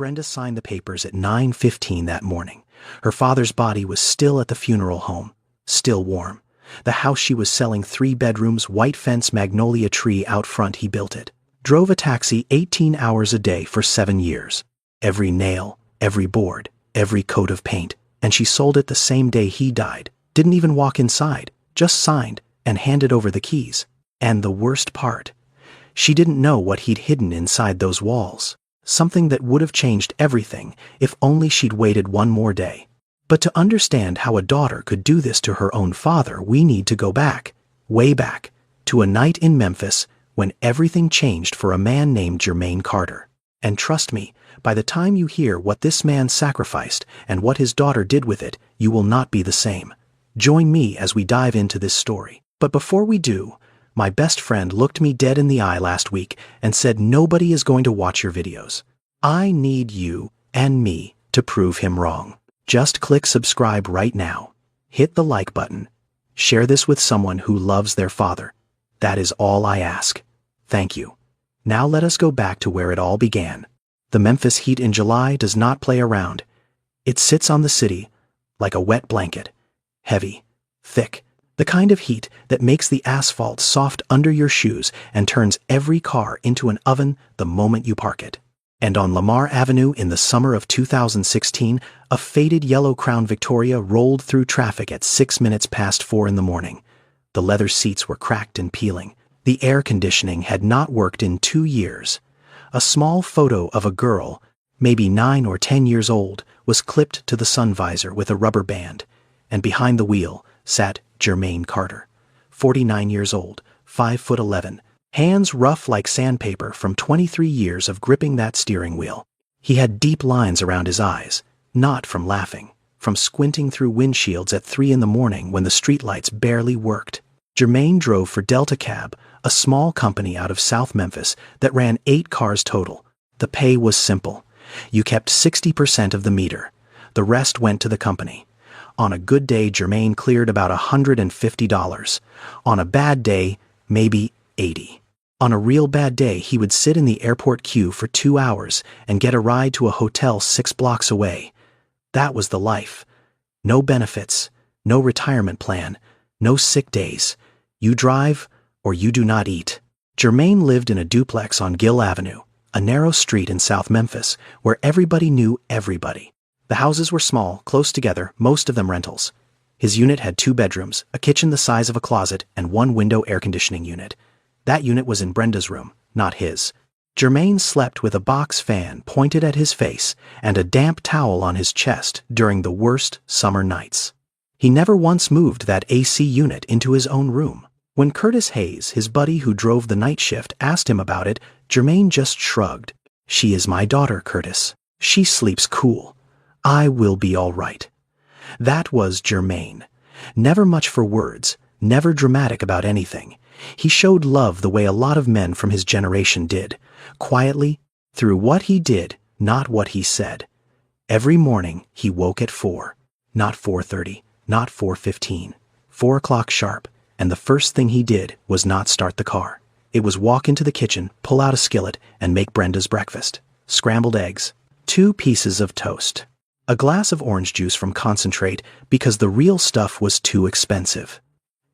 Brenda signed the papers at 9:15 that morning. Her father's body was still at the funeral home, still warm. The house she was selling, 3 bedrooms, white fence, magnolia tree out front, he built it. Drove a taxi 18 hours a day for 7 years. Every nail, every board, every coat of paint. And she sold it the same day he died. Didn't even walk inside, just signed and handed over the keys. And the worst part, she didn't know what he'd hidden inside those walls. Something that would have changed everything if only she'd waited one more day. But to understand how a daughter could do this to her own father, we need to go back, way back, to a night in Memphis when everything changed for a man named Jermaine Carter. And trust me, by the time you hear what this man sacrificed and what his daughter did with it, you will not be the same. Join me as we dive into this story. But before we do, my best friend looked me dead in the eye last week and said nobody is going to watch your videos. I need you and me to prove him wrong. Just click subscribe right now. Hit the like button. Share this with someone who loves their father. That is all I ask. Thank you. Now let us go back to where it all began. The Memphis heat in July does not play around. It sits on the city like a wet blanket. Heavy, thick, the kind of heat that makes the asphalt soft under your shoes and turns every car into an oven the moment you park it. And on Lamar Avenue in the summer of 2016, a faded yellow Crown Victoria rolled through traffic at 6 minutes past 4 in the morning. The leather seats were cracked and peeling. The air conditioning had not worked in 2 years. A small photo of a girl, maybe 9 or 10 years old, was clipped to the sun visor with a rubber band, and behind the wheel sat Jermaine Carter, 49 years old, 5'11", hands rough like sandpaper from 23 years of gripping that steering wheel. He had deep lines around his eyes, not from laughing, from squinting through windshields at 3 in the morning when the streetlights barely worked. Jermaine drove for Delta Cab, a small company out of South Memphis that ran 8 cars total. The pay was simple. You kept 60% of the meter. The rest went to the company. On a good day, Jermaine cleared about $150. On a bad day, maybe $80. On a real bad day, he would sit in the airport queue for 2 hours and get a ride to a hotel 6 blocks away. That was the life. No benefits, no retirement plan, no sick days. You drive or you do not eat. Jermaine lived in a duplex on Gill Avenue, a narrow street in South Memphis where everybody knew everybody. The houses were small, close together, most of them rentals. His unit had 2 bedrooms, a kitchen the size of a closet, and 1 window air conditioning unit. That unit was in Brenda's room, not his. Jermaine slept with a box fan pointed at his face and a damp towel on his chest during the worst summer nights. He never once moved that AC unit into his own room. When Curtis Hayes, his buddy who drove the night shift, asked him about it, Jermaine just shrugged. "She is my daughter, Curtis. She sleeps cool. I will be all right." That was Jermaine. Never much for words, never dramatic about anything. He showed love the way a lot of men from his generation did, quietly, through what he did, not what he said. Every morning he woke at 4, not 4:30, not 4:15, 4 o'clock sharp, and the first thing he did was not start the car. It was walk into the kitchen, pull out a skillet, and make Brenda's breakfast. Scrambled eggs, 2 pieces of toast, a glass of orange juice from concentrate because the real stuff was too expensive.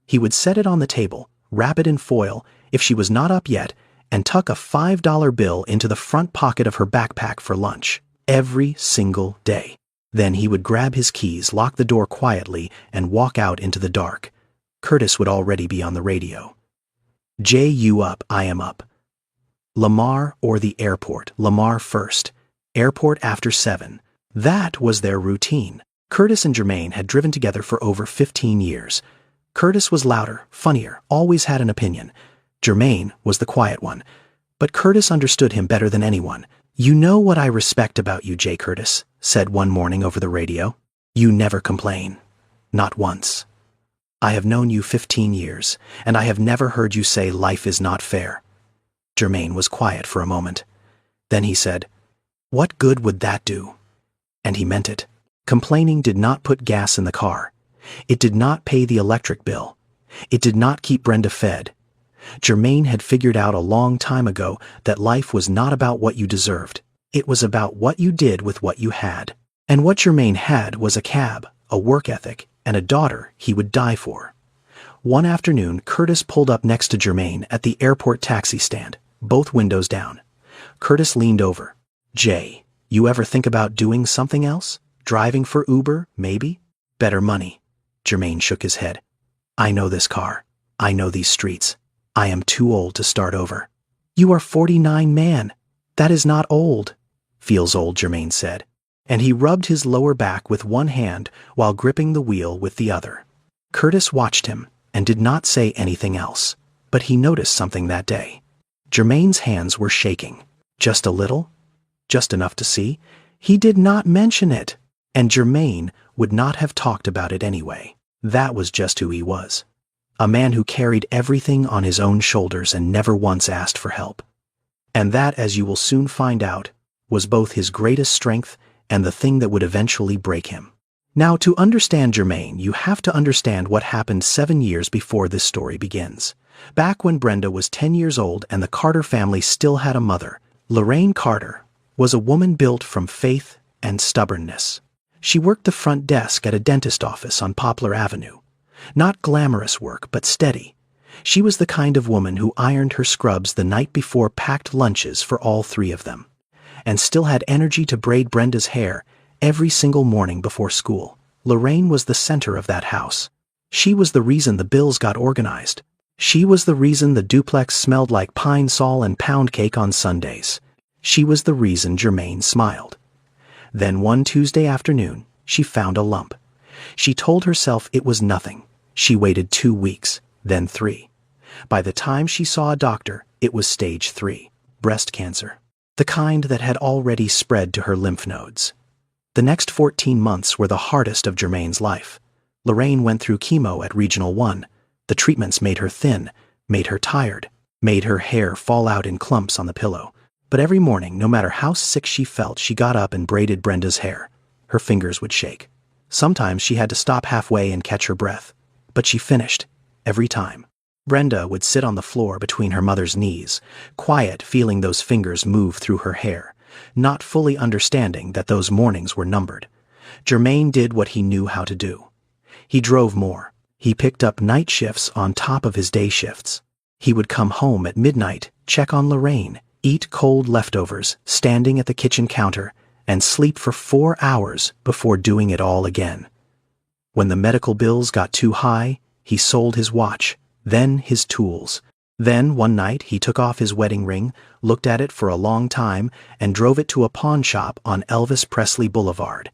He would set it on the table, wrap it in foil if she was not up yet, and tuck a $5 bill into the front pocket of her backpack for lunch, every single day. Then he would grab his keys, lock the door quietly, and walk out into the dark. Curtis would already be on the radio. "Jay, you up, I am up. Lamar or the airport, Lamar first. Airport after 7. That was their routine. Curtis and Jermaine had driven together for over 15 years. Curtis was louder, funnier, always had an opinion. Jermaine was the quiet one. But Curtis understood him better than anyone. "You know what I respect about you, Jay Curtis," said one morning over the radio. "You never complain. Not once. I have known you 15 years, and I have never heard you say life is not fair." Jermaine was quiet for a moment. Then he said, "What good would that do?" And he meant it. Complaining did not put gas in the car. It did not pay the electric bill. It did not keep Brenda fed. Jermaine had figured out a long time ago that life was not about what you deserved. It was about what you did with what you had. And what Germain had was a cab, a work ethic, and a daughter he would die for. One afternoon, Curtis pulled up next to Germain at the airport taxi stand, both windows down. Curtis leaned over. "Jay, you ever think about doing something else? Driving for Uber, maybe? Better money." Germain shook his head. "I know this car. I know these streets. I am too old to start over." "You are 49, man. That is not old." "Feels old," Germain said. And he rubbed his lower back with one hand while gripping the wheel with the other. Curtis watched him and did not say anything else, but he noticed something that day. Germain's hands were shaking. Just a little? Just enough to see? He did not mention it, and Germain would not have talked about it anyway. That was just who he was. A man who carried everything on his own shoulders and never once asked for help. And that, as you will soon find out, was both his greatest strength and the thing that would eventually break him. Now, to understand Germain, you have to understand what happened 7 years before this story begins. Back when Brenda was 10 years old and the Carter family still had a mother, Lorraine Carter was a woman built from faith and stubbornness. She worked the front desk at a dentist office on Poplar Avenue. Not glamorous work, but steady. She was the kind of woman who ironed her scrubs the night before packed lunches for all 3 of them, and still had energy to braid Brenda's hair every single morning before school. Lorraine was the center of that house. She was the reason the bills got organized. She was the reason the duplex smelled like pine sol and pound cake on Sundays. She was the reason Germain smiled. Then one Tuesday afternoon, she found a lump. She told herself it was nothing. She waited 2 weeks, then 3. By the time she saw a doctor, it was stage 3, breast cancer. The kind that had already spread to her lymph nodes. The next 14 months were the hardest of Germain's life. Lorraine went through chemo at Regional 1. The treatments made her thin, made her tired, made her hair fall out in clumps on the pillow. But every morning, no matter how sick she felt, she got up and braided Brenda's hair. Her fingers would shake. Sometimes she had to stop halfway and catch her breath. But she finished, every time. Brenda would sit on the floor between her mother's knees, quiet, feeling those fingers move through her hair, not fully understanding that those mornings were numbered. Germain did what he knew how to do. He drove more. He picked up night shifts on top of his day shifts. He would come home at midnight, check on Lorraine, eat cold leftovers, standing at the kitchen counter, and sleep for 4 hours before doing it all again. When the medical bills got too high, he sold his watch, then his tools. Then, one night, he took off his wedding ring, looked at it for a long time, and drove it to a pawn shop on Elvis Presley Boulevard.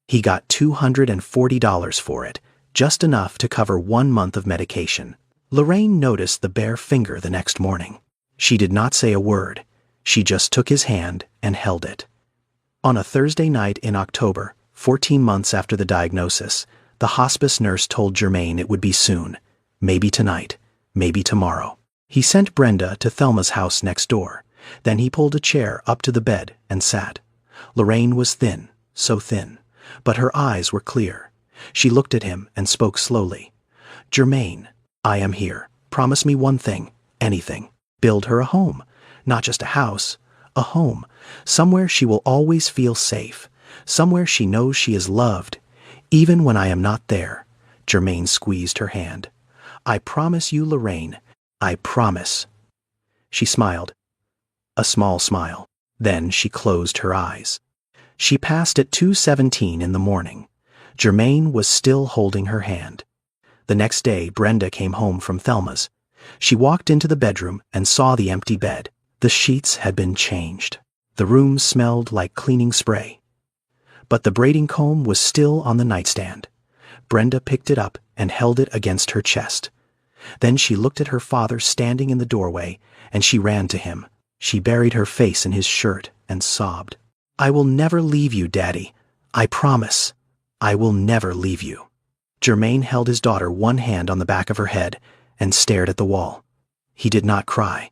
He got $240 for it, just enough to cover 1 month of medication. Lorraine noticed the bare finger the next morning. She did not say a word. She just took his hand and held it. On a Thursday night in October, 14 months after the diagnosis, the hospice nurse told Germain it would be soon. Maybe tonight, maybe tomorrow. He sent Brenda to Thelma's house next door. Then he pulled a chair up to the bed and sat. Lorraine was thin, so thin, but her eyes were clear. She looked at him and spoke slowly. "Germain, I am here. Promise me one thing, anything. Build her a home. Not just a house, a home. Somewhere she will always feel safe. Somewhere she knows she is loved. Even when I am not there." Germain squeezed her hand. "I promise you, Lorraine. I promise." She smiled. A small smile. Then she closed her eyes. She passed at 2:17 in the morning. Germain was still holding her hand. The next day, Brenda came home from Thelma's. She walked into the bedroom and saw the empty bed. The sheets had been changed. The room smelled like cleaning spray. But the braiding comb was still on the nightstand. Brenda picked it up and held it against her chest. Then she looked at her father standing in the doorway, and she ran to him. She buried her face in his shirt and sobbed. "I will never leave you, Daddy. I promise. I will never leave you." Germain held his daughter one hand on the back of her head and stared at the wall. He did not cry.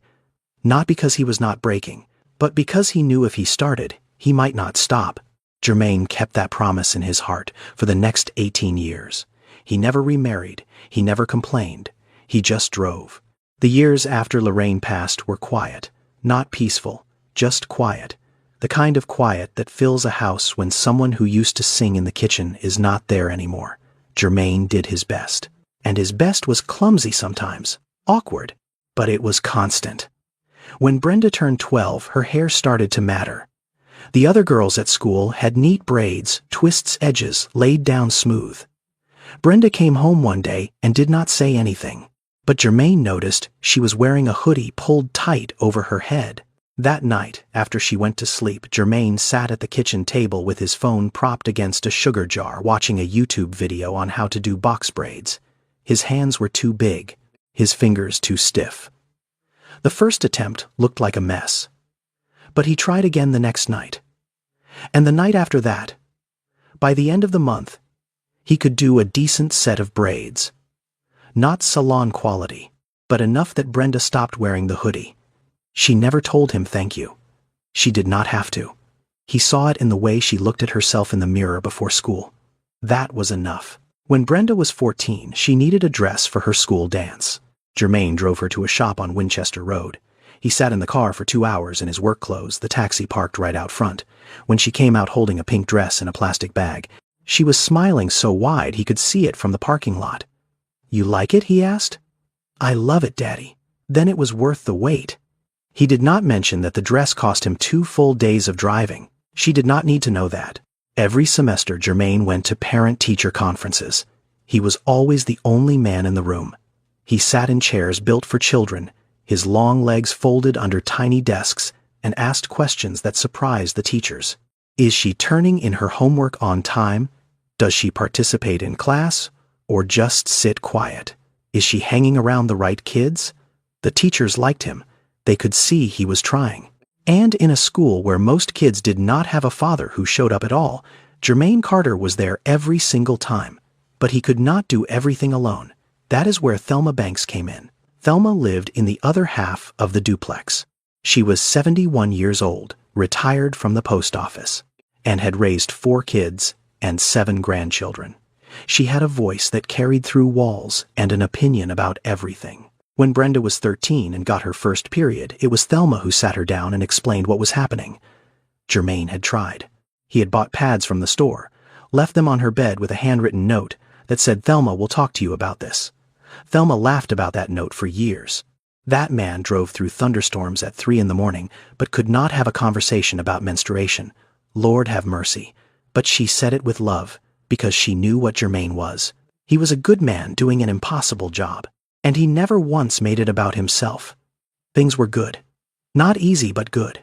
Not because he was not breaking, but because he knew if he started, he might not stop. Germain kept that promise in his heart for the next 18 years. He never remarried. He never complained. He just drove. The years after Lorraine passed were quiet, not peaceful, just quiet. The kind of quiet that fills a house when someone who used to sing in the kitchen is not there anymore. Jermaine did his best. And his best was clumsy sometimes, awkward, but it was constant. When Brenda turned 12, her hair started to matter. The other girls at school had neat braids, twists edges, laid down smooth. Brenda came home one day and did not say anything, but Jermaine noticed she was wearing a hoodie pulled tight over her head. That night, after she went to sleep, Jermaine sat at the kitchen table with his phone propped against a sugar jar, watching a YouTube video on how to do box braids. His hands were too big, his fingers too stiff. The first attempt looked like a mess, but he tried again the next night. And the night after that. By the end of the month, he could do a decent set of braids. Not salon quality, but enough that Brenda stopped wearing the hoodie. She never told him thank you. She did not have to. He saw it in the way she looked at herself in the mirror before school. That was enough. When Brenda was 14, she needed a dress for her school dance. Jermaine drove her to a shop on Winchester Road. He sat in the car for 2 hours in his work clothes, the taxi parked right out front. When she came out holding a pink dress in a plastic bag, she was smiling so wide he could see it from the parking lot. "You like it?" he asked. "I love it, Daddy." Then it was worth the wait. He did not mention that the dress cost him 2 full days of driving. She did not need to know that. Every semester, Jermaine went to parent-teacher conferences. He was always the only man in the room. He sat in chairs built for children, his long legs folded under tiny desks, and asked questions that surprised the teachers. Is she turning in her homework on time? Does she participate in class, or just sit quiet? Is she hanging around the right kids? The teachers liked him. They could see he was trying. And in a school where most kids did not have a father who showed up at all, Jermaine Carter was there every single time. But he could not do everything alone. That is where Thelma Banks came in. Thelma lived in the other half of the duplex. She was 71 years old, retired from the post office, and had raised 4 kids and 7 grandchildren. She had a voice that carried through walls and an opinion about everything. When Brenda was 13 and got her first period, it was Thelma who sat her down and explained what was happening. Jermaine had tried. He had bought pads from the store, left them on her bed with a handwritten note that said, "Thelma will talk to you about this." Thelma laughed about that note for years. That man drove through thunderstorms at 3 a.m, but could not have a conversation about menstruation. Lord have mercy. But she said it with love, because she knew what Jermaine was. He was a good man doing an impossible job. And he never once made it about himself. Things were good. Not easy, but good.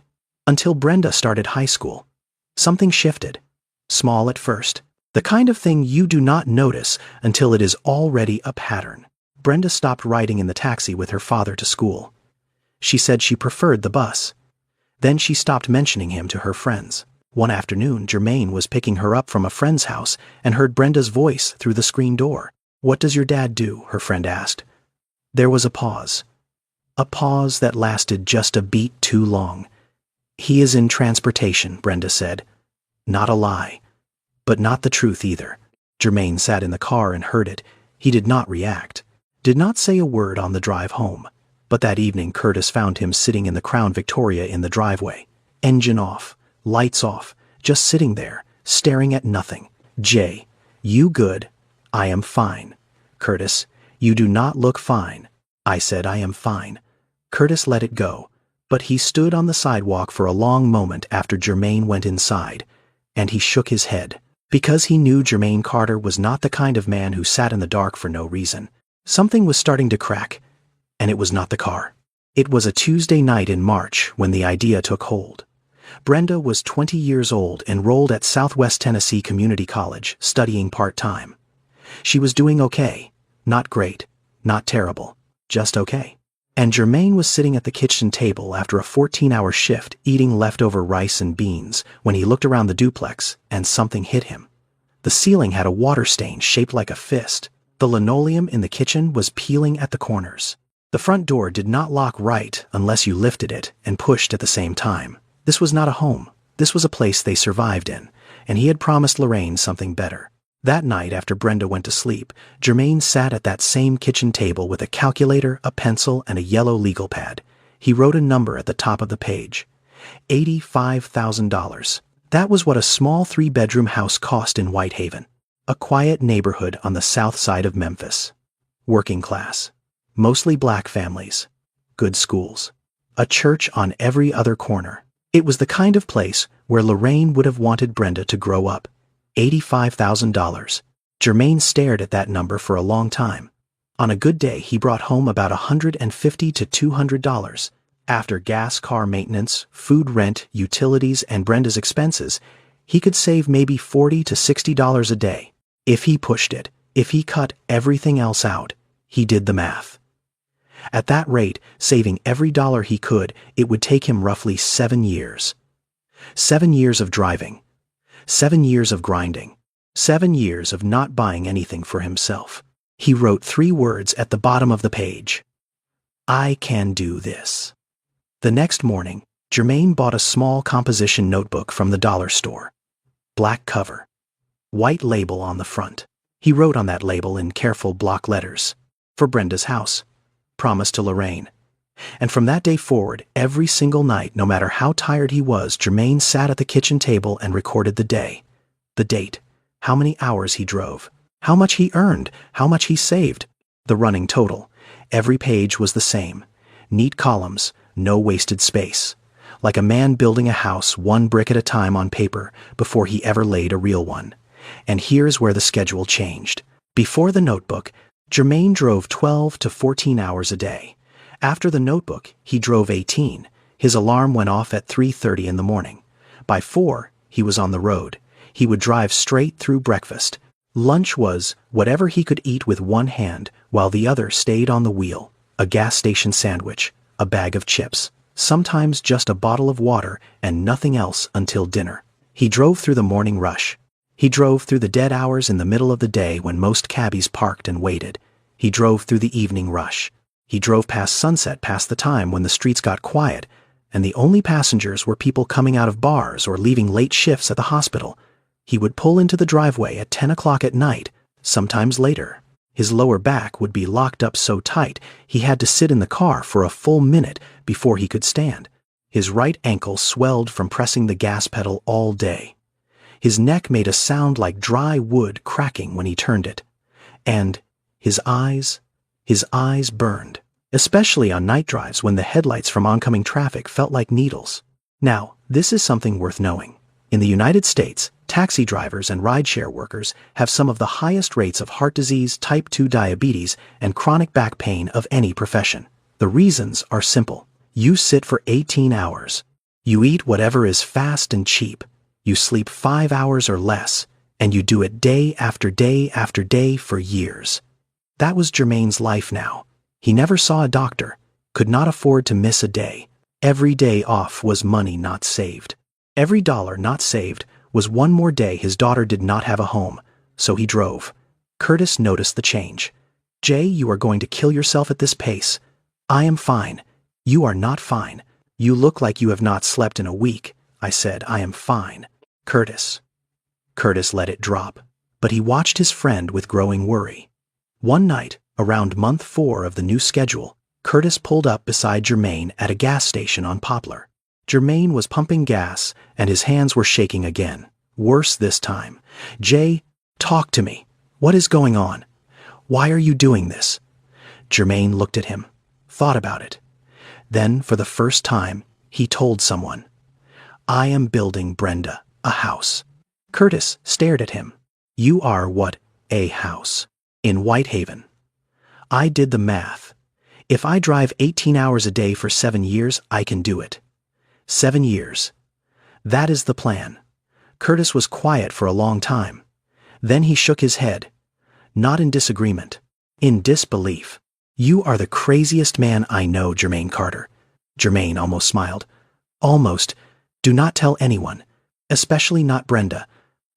Until Brenda started high school. Something shifted. Small at first. The kind of thing you do not notice until it is already a pattern. Brenda stopped riding in the taxi with her father to school. She said she preferred the bus. Then she stopped mentioning him to her friends. One afternoon, Jermaine was picking her up from a friend's house and heard Brenda's voice through the screen door. "What does your dad do?" her friend asked. There was a pause. A pause that lasted just a beat too long. "He is in transportation," Brenda said. Not a lie, but not the truth either. Jermaine sat in the car and heard it. He did not react, did not say a word on the drive home. But that evening, Curtis found him sitting in the Crown Victoria in the driveway. Engine off, lights off, just sitting there, staring at nothing. "Jay, you good?" "I am fine." "Curtis, you do not look fine." I said, "I am fine." Curtis let it go, but he stood on the sidewalk for a long moment after Jermaine went inside, and he shook his head, because he knew Jermaine Carter was not the kind of man who sat in the dark for no reason. Something was starting to crack, and it was not the car. It was a Tuesday night in March when the idea took hold. Brenda was 20 years old, enrolled at Southwest Tennessee Community College, studying part-time. She was doing okay. Not great, not terrible, just okay. And Jermaine was sitting at the kitchen table after a 14-hour shift eating leftover rice and beans when he looked around the duplex and something hit him. The ceiling had a water stain shaped like a fist. The linoleum in the kitchen was peeling at the corners. The front door did not lock right unless you lifted it and pushed at the same time. This was not a home. This was a place they survived in, and he had promised Lorraine something better. That night, after Brenda went to sleep, Jermaine sat at that same kitchen table with a calculator, a pencil, and a yellow legal pad. He wrote a number at the top of the page. $85,000. That was what a small 3-bedroom house cost in Whitehaven, a quiet neighborhood on the south side of Memphis. Working class, mostly black families, good schools, a church on every other corner. It was the kind of place where Lorraine would have wanted Brenda to grow up. $85,000. Jermaine stared at that number for a long time. On a good day, he brought home about $150 to $200. After gas, car maintenance, food, rent, utilities, and Brenda's expenses, he could save maybe $40 to $60 a day. If he pushed it, if he cut everything else out, he did the math. At that rate, saving every dollar he could, it would take him roughly 7 years. 7 years of driving. 7 years of grinding. 7 years of not buying anything for himself. He wrote 3 words at the bottom of the page. I can do this. The next morning, Jermaine bought a small composition notebook from the dollar store. Black cover. White label on the front. He wrote on that label in careful block letters, for Brenda's house. Promise to Lorraine. And from that day forward, every single night, no matter how tired he was, Jermaine sat at the kitchen table and recorded the day. The date. How many hours he drove. How much he earned. How much he saved. The running total. Every page was the same. Neat columns, no wasted space. Like a man building a house 1 brick at a time on paper before he ever laid a real one. And here's where the schedule changed. Before the notebook, Jermaine drove 12 to 14 hours a day. After the notebook, he drove 18. His alarm went off at 3:30 in the morning. By 4, he was on the road. He would drive straight through breakfast. Lunch was whatever he could eat with one hand while the other stayed on the wheel. A gas station sandwich, a bag of chips, sometimes just a bottle of water and nothing else until dinner. He drove through the morning rush. He drove through the dead hours in the middle of the day when most cabbies parked and waited. He drove through the evening rush. He drove past sunset, past the time when the streets got quiet, and the only passengers were people coming out of bars or leaving late shifts at the hospital. He would pull into the driveway at 10 o'clock at night, sometimes later. His lower back would be locked up so tight he had to sit in the car for a full minute before he could stand. His right ankle swelled from pressing the gas pedal all day. His neck made a sound like dry wood cracking when he turned it. And his eyes burned, especially on night drives when the headlights from oncoming traffic felt like needles. Now, this is something worth knowing. In the United States, taxi drivers and rideshare workers have some of the highest rates of heart disease, type 2 diabetes, and chronic back pain of any profession. The reasons are simple. You sit for 18 hours. You eat whatever is fast and cheap. You sleep 5 hours or less, and you do it day after day after day for years. That was Jermaine's life now. He never saw a doctor, could not afford to miss a day. Every day off was money not saved. Every dollar not saved was one more day his daughter did not have a home, so he drove. Curtis noticed the change. Jay, you are going to kill yourself at this pace. I am fine. You are not fine. You look like you have not slept in a week. I said, I am fine. Curtis let it drop, but he watched his friend with growing worry. One night, around month 4 of the new schedule, Curtis pulled up beside Jermaine at a gas station on Poplar. Jermaine was pumping gas, and his hands were shaking again. Worse this time. Jay, talk to me. What is going on? Why are you doing this? Jermaine looked at him, thought about it. Then, for the first time, he told someone. I am building Brenda a house. Curtis stared at him. You are what? A house. In Whitehaven. I did the math. If I drive 18 hours a day for 7 years, I can do it. 7 years. That is the plan. Curtis was quiet for a long time. Then he shook his head. Not in disagreement. In disbelief. You are the craziest man I know, Jermaine Carter. Jermaine almost smiled. Almost. Do not tell anyone. Especially not Brenda.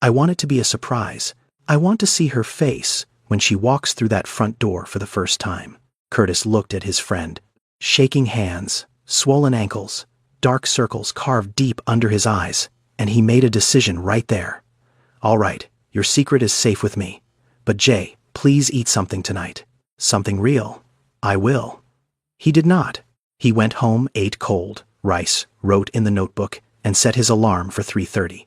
I want it to be a surprise. I want to see her face when she walks through that front door for the first time. Curtis looked at his friend. Shaking hands, swollen ankles, dark circles carved deep under his eyes, and he made a decision right there. All right, your secret is safe with me. But Jay, please eat something tonight. Something real. I will. He did not. He went home, ate cold, Rice wrote in the notebook and set his alarm for 3:30.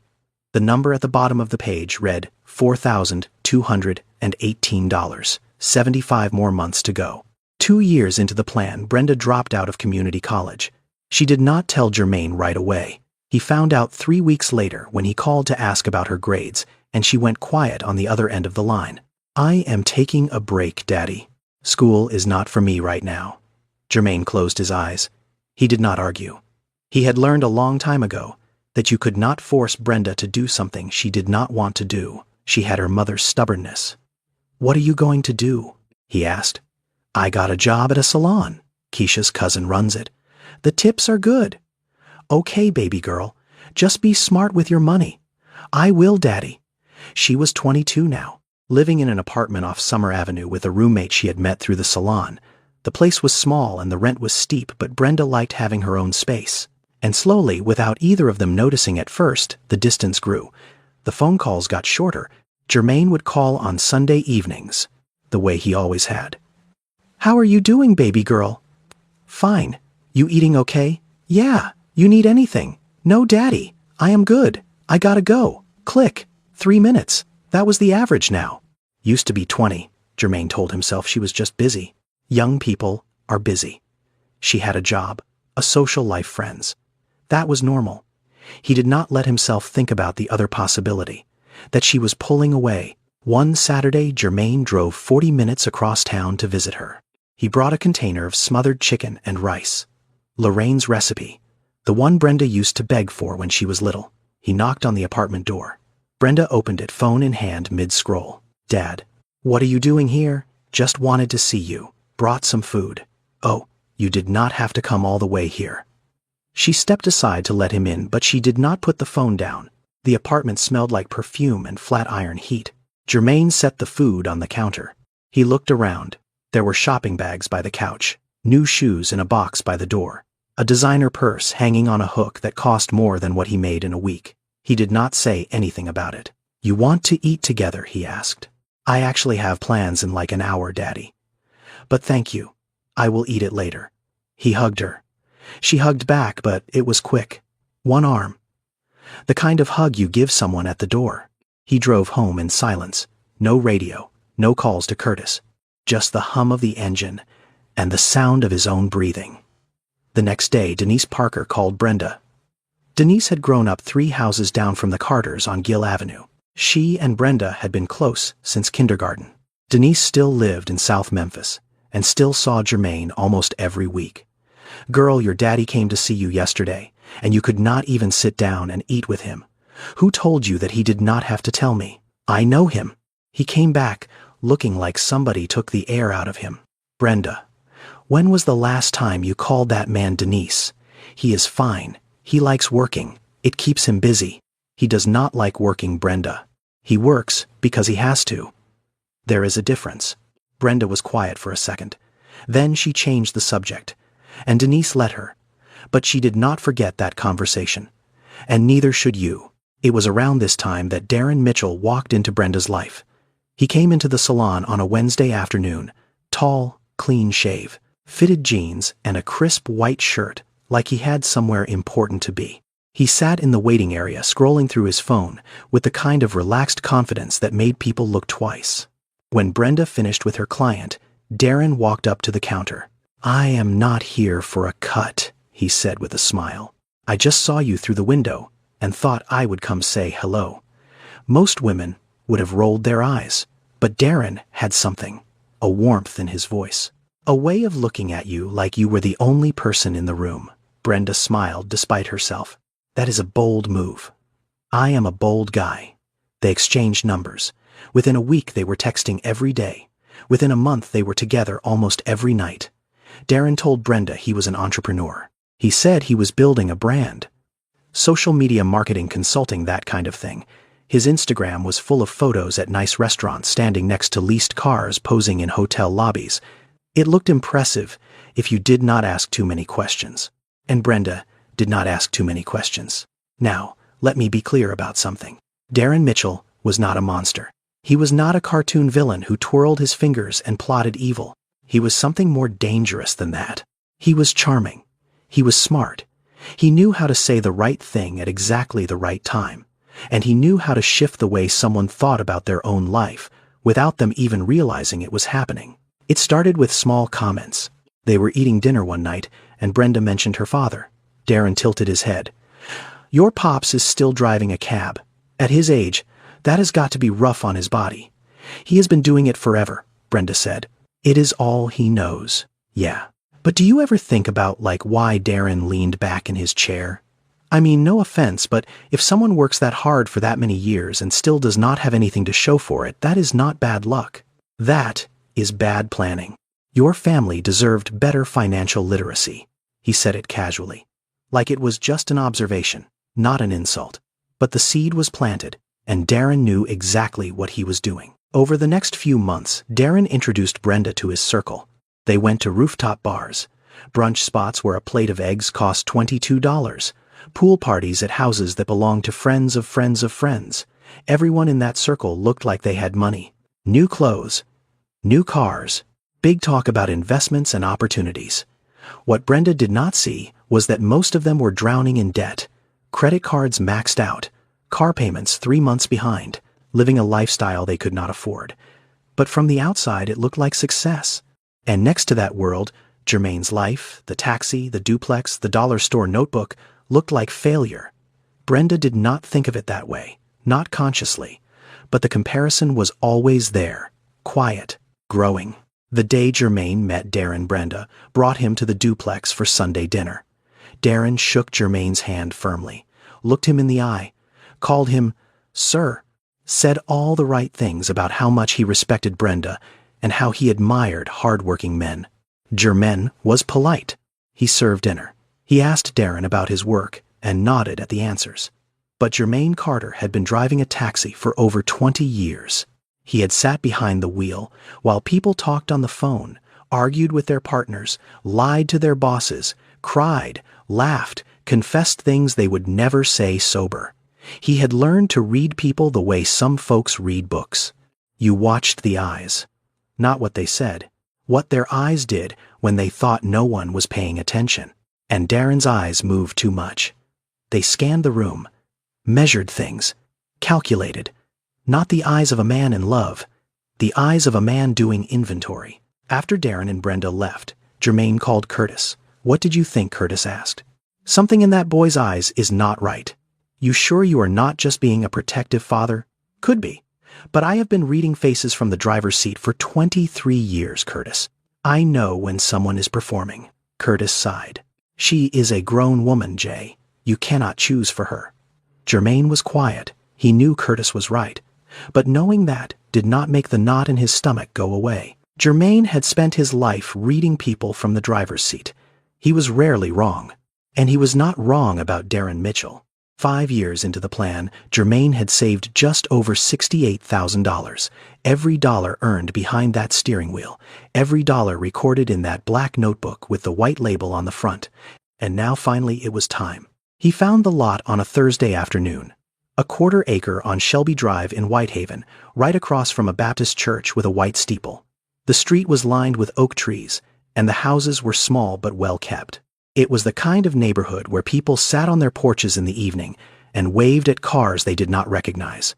The number at the bottom of the page read $4,218, 75 more months to go. 2 years into the plan, Brenda dropped out of community college. She did not tell Jermaine right away. He found out 3 weeks later when he called to ask about her grades, and she went quiet on the other end of the line. "I am taking a break, Daddy. School is not for me right now." Jermaine closed his eyes. He did not argue. He had learned a long time ago that you could not force Brenda to do something she did not want to do. She had her mother's stubbornness. "What are you going to do?" he asked. "I got a job at a salon. Keisha's cousin runs it. The tips are good." "Okay, baby girl. Just be smart with your money." "I will, Daddy." She was 22 now, living in an apartment off Summer Avenue with a roommate she had met through the salon. The place was small and the rent was steep, but Brenda liked having her own space. And slowly, without either of them noticing at first, the distance grew. The phone calls got shorter. Jermaine would call on Sunday evenings, the way he always had. "How are you doing, baby girl?" "Fine. You eating okay?" "Yeah. You need anything?" "No, Daddy. I am good. I gotta go." Click. 3 minutes. That was the average now. Used to be 20. Jermaine told himself she was just busy. Young people are busy. She had a job, a social life, friends. That was normal. He did not let himself think about the other possibility, that she was pulling away. One Saturday, Jermaine drove 40 minutes across town to visit her. He brought a container of smothered chicken and rice. Lorraine's recipe, the one Brenda used to beg for when she was little. He knocked on the apartment door. Brenda opened it, phone in hand, mid-scroll. "Dad, what are you doing here?" "Just wanted to see you. Brought some food." "Oh, you did not have to come all the way here." She stepped aside to let him in, but she did not put the phone down. The apartment smelled like perfume and flat iron heat. Jermaine set the food on the counter. He looked around. There were shopping bags by the couch, new shoes in a box by the door, a designer purse hanging on a hook that cost more than what he made in a week. He did not say anything about it. "You want to eat together?" he asked. "I actually have plans in like an hour, Daddy. But thank you. I will eat it later." He hugged her. She hugged back, but it was quick. One arm. The kind of hug you give someone at the door. He drove home in silence. No radio, no calls to Curtis. Just the hum of the engine and the sound of his own breathing. The next day, Denise Parker called Brenda. Denise had grown up 3 houses down from the Carters on Gill Avenue. She and Brenda had been close since kindergarten. Denise still lived in South Memphis and still saw Jermaine almost every week. "Girl, your daddy came to see you yesterday, and you could not even sit down and eat with him. Who told you that he did not have to tell me? I know him. He came back looking like somebody took the air out of him." "Brenda, when was the last time you called that man Denise? He is fine. He likes working. It keeps him busy." "He does not like working, Brenda. He works because he has to." "There is a difference." Brenda was quiet for a second. Then she changed the subject, and Denise let her. But she did not forget that conversation. And neither should you. It was around this time that Darren Mitchell walked into Brenda's life. He came into the salon on a Wednesday afternoon, tall, clean shave, fitted jeans, and a crisp white shirt, like he had somewhere important to be. He sat in the waiting area scrolling through his phone with the kind of relaxed confidence that made people look twice. When Brenda finished with her client, Darren walked up to the counter. "I am not here for a cut," he said with a smile. "I just saw you through the window and thought I would come say hello." Most women would have rolled their eyes, but Darren had something, a warmth in his voice, a way of looking at you like you were the only person in the room. Brenda smiled despite herself. "That is a bold move." "I am a bold guy." They exchanged numbers. Within a week they were texting every day. Within a month they were together almost every night. Darren told Brenda he was an entrepreneur. He said he was building a brand. Social media marketing consulting, that kind of thing. His Instagram was full of photos at nice restaurants standing next to leased cars posing in hotel lobbies. It looked impressive if you did not ask too many questions. And Brenda did not ask too many questions. Now, let me be clear about something. Darren Mitchell was not a monster. He was not a cartoon villain who twirled his fingers and plotted evil. He was something more dangerous than that. He was charming. He was smart. He knew how to say the right thing at exactly the right time, and he knew how to shift the way someone thought about their own life without them even realizing it was happening. It started with small comments. They were eating dinner one night, and Brenda mentioned her father. Darren tilted his head. "Your pops is still driving a cab. At his age, that has got to be rough on his body." "He has been doing it forever," Brenda said. "It is all he knows." "Yeah. But do you ever think about why Darren leaned back in his chair? I mean, no offense, but if someone works that hard for that many years and still does not have anything to show for it, that is not bad luck. That is bad planning. Your family deserved better financial literacy." He said it casually, like it was just an observation, not an insult. But the seed was planted, and Darren knew exactly what he was doing. Over the next few months, Darren introduced Brenda to his circle. They went to rooftop bars, brunch spots where a plate of eggs cost $22, pool parties at houses that belonged to friends of friends of friends. Everyone in that circle looked like they had money. New clothes, new cars, big talk about investments and opportunities. What Brenda did not see was that most of them were drowning in debt, credit cards maxed out, car payments 3 months behind, living a lifestyle they could not afford. But from the outside, it looked like success. And next to that world, Jermaine's life, the taxi, the duplex, the dollar store notebook, looked like failure. Brenda did not think of it that way, not consciously, but the comparison was always there, quiet, growing. The day Jermaine met Darren, Brenda brought him to the duplex for Sunday dinner. Darren shook Jermaine's hand firmly, looked him in the eye, called him "Sir," said all the right things about how much he respected Brenda and how he admired hard-working men. Jermaine was polite. He served dinner. He asked Darren about his work and nodded at the answers. But Jermaine Carter had been driving a taxi for over 20 years. He had sat behind the wheel while people talked on the phone, argued with their partners, lied to their bosses, cried, laughed, confessed things they would never say sober. He had learned to read people the way some folks read books. You watched the eyes. Not what they said, what their eyes did when they thought no one was paying attention. And Darren's eyes moved too much. They scanned the room, measured things, calculated. Not the eyes of a man in love, the eyes of a man doing inventory. After Darren and Brenda left, Jermaine called Curtis. "What did you think?" Curtis asked. "Something in that boy's eyes is not right. You sure you are not just being a protective father?" "Could be. But I have been reading faces from the driver's seat for 23 years, Curtis. I know when someone is performing." Curtis sighed. "She is a grown woman, Jay. You cannot choose for her." Jermaine was quiet. He knew Curtis was right. But knowing that did not make the knot in his stomach go away. Jermaine had spent his life reading people from the driver's seat. He was rarely wrong. And he was not wrong about Darren Mitchell. 5 years into the plan, Jermaine had saved just over $68,000. Every dollar earned behind that steering wheel, every dollar recorded in that black notebook with the white label on the front. And now finally it was time. He found the lot on a Thursday afternoon. A 1/4 acre on Shelby Drive in Whitehaven, right across from a Baptist church with a white steeple. The street was lined with oak trees, and the houses were small but well kept. It was the kind of neighborhood where people sat on their porches in the evening and waved at cars they did not recognize.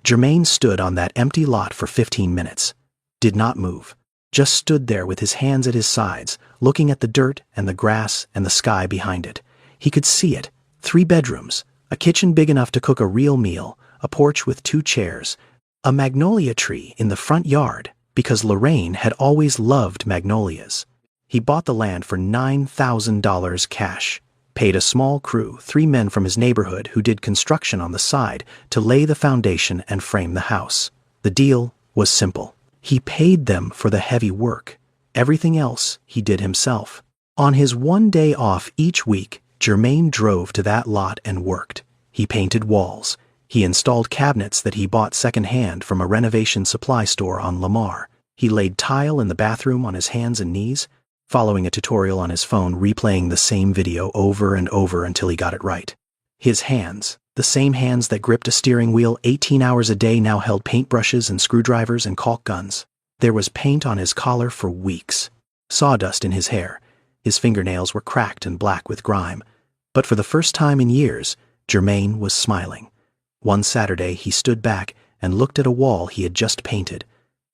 Jermaine stood on that empty lot for 15 minutes, did not move, just stood there with his hands at his sides, looking at the dirt and the grass and the sky behind it. He could see it, 3 bedrooms, a kitchen big enough to cook a real meal, a porch with 2 chairs, a magnolia tree in the front yard, because Lorraine had always loved magnolias. He bought the land for $9,000 cash, paid a small crew, 3 men from his neighborhood who did construction on the side, to lay the foundation and frame the house. The deal was simple. He paid them for the heavy work. Everything else he did himself. On his 1 day off each week, Jermaine drove to that lot and worked. He painted walls. He installed cabinets that he bought secondhand from a renovation supply store on Lamar. He laid tile in the bathroom on his hands and knees, following a tutorial on his phone, replaying the same video over and over until he got it right. His hands, the same hands that gripped a steering wheel 18 hours a day, now held paintbrushes and screwdrivers and caulk guns. There was paint on his collar for weeks, sawdust in his hair. His fingernails were cracked and black with grime. But for the first time in years, Jermaine was smiling. One Saturday, he stood back and looked at a wall he had just painted.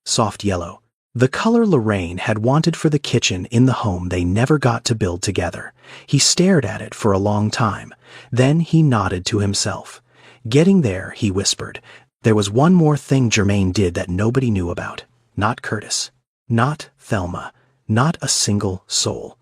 Soft yellow. The color Lorraine had wanted for the kitchen in the home they never got to build together. He stared at it for a long time. Then he nodded to himself. Getting there, he whispered, there was one more thing Jermaine did that nobody knew about. Not Curtis. Not Thelma. Not a single soul.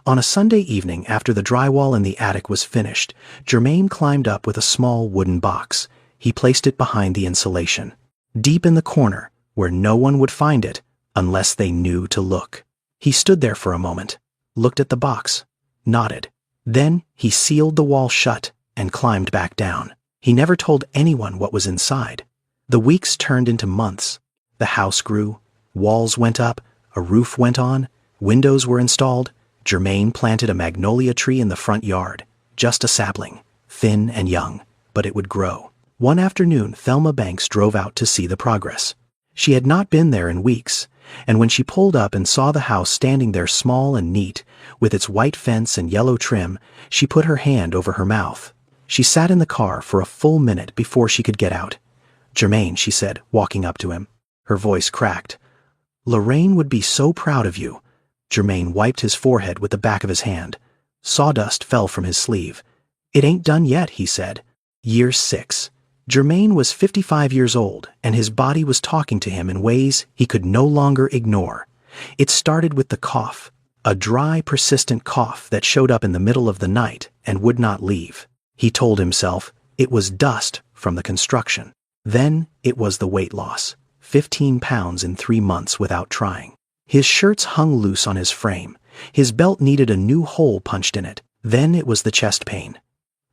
On a Sunday evening after the drywall in the attic was finished, Jermaine climbed up with a small wooden box. He placed it behind the insulation, deep in the corner, where no one would find it unless they knew to look. He stood there for a moment, looked at the box, nodded. Then he sealed the wall shut and climbed back down. He never told anyone what was inside. The weeks turned into months. The house grew, walls went up, a roof went on, windows were installed. Jermaine planted a magnolia tree in the front yard, just a sapling, thin and young, but it would grow. One afternoon, Thelma Banks drove out to see the progress. She had not been there in weeks, and when she pulled up and saw the house standing there small and neat, with its white fence and yellow trim, she put her hand over her mouth. She sat in the car for a full minute before she could get out. "Jermaine," she said, walking up to him. Her voice cracked. "Lorraine would be so proud of you." Jermaine wiped his forehead with the back of his hand. Sawdust fell from his sleeve. "It ain't done yet," he said. Year 6. Jermaine was 55 years old, and his body was talking to him in ways he could no longer ignore. It started with the cough, a dry, persistent cough that showed up in the middle of the night and would not leave. He told himself it was dust from the construction. Then it was the weight loss, 15 pounds in 3 months without trying. His shirts hung loose on his frame. His belt needed a new hole punched in it. Then it was the chest pain.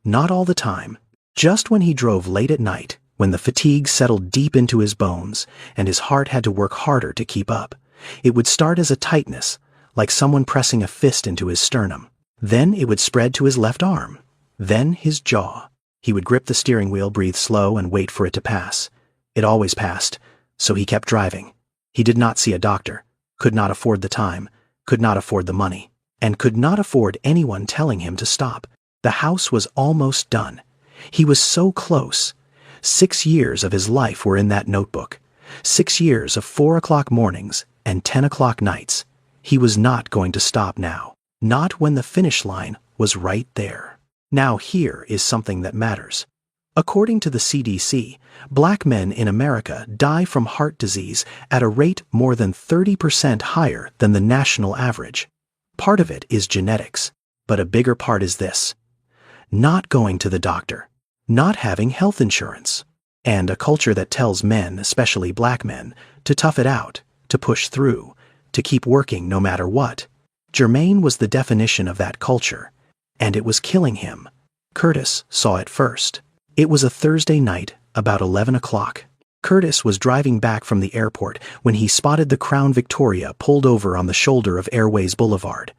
Not all the time. Just when he drove late at night, when the fatigue settled deep into his bones and his heart had to work harder to keep up, it would start as a tightness, like someone pressing a fist into his sternum. Then it would spread to his left arm. Then his jaw. He would grip the steering wheel, breathe slow, and wait for it to pass. It always passed, so he kept driving. He did not see a doctor, could not afford the time, could not afford the money, and could not afford anyone telling him to stop. The house was almost done. He was so close. 6 years of his life were in that notebook. 6 years of 4 o'clock mornings and 10 o'clock nights. He was not going to stop now. Not when the finish line was right there. Now here is something that matters. According to the CDC, black men in America die from heart disease at a rate more than 30% higher than the national average. Part of it is genetics, but a bigger part is this: not going to the doctor, not having health insurance, and a culture that tells men, especially black men, to tough it out, to push through, to keep working no matter what. Jermaine was the definition of that culture, and it was killing him. Curtis saw it first. It was a Thursday night, about 11 o'clock. Curtis was driving back from the airport when he spotted the Crown Victoria pulled over on the shoulder of Airways Boulevard.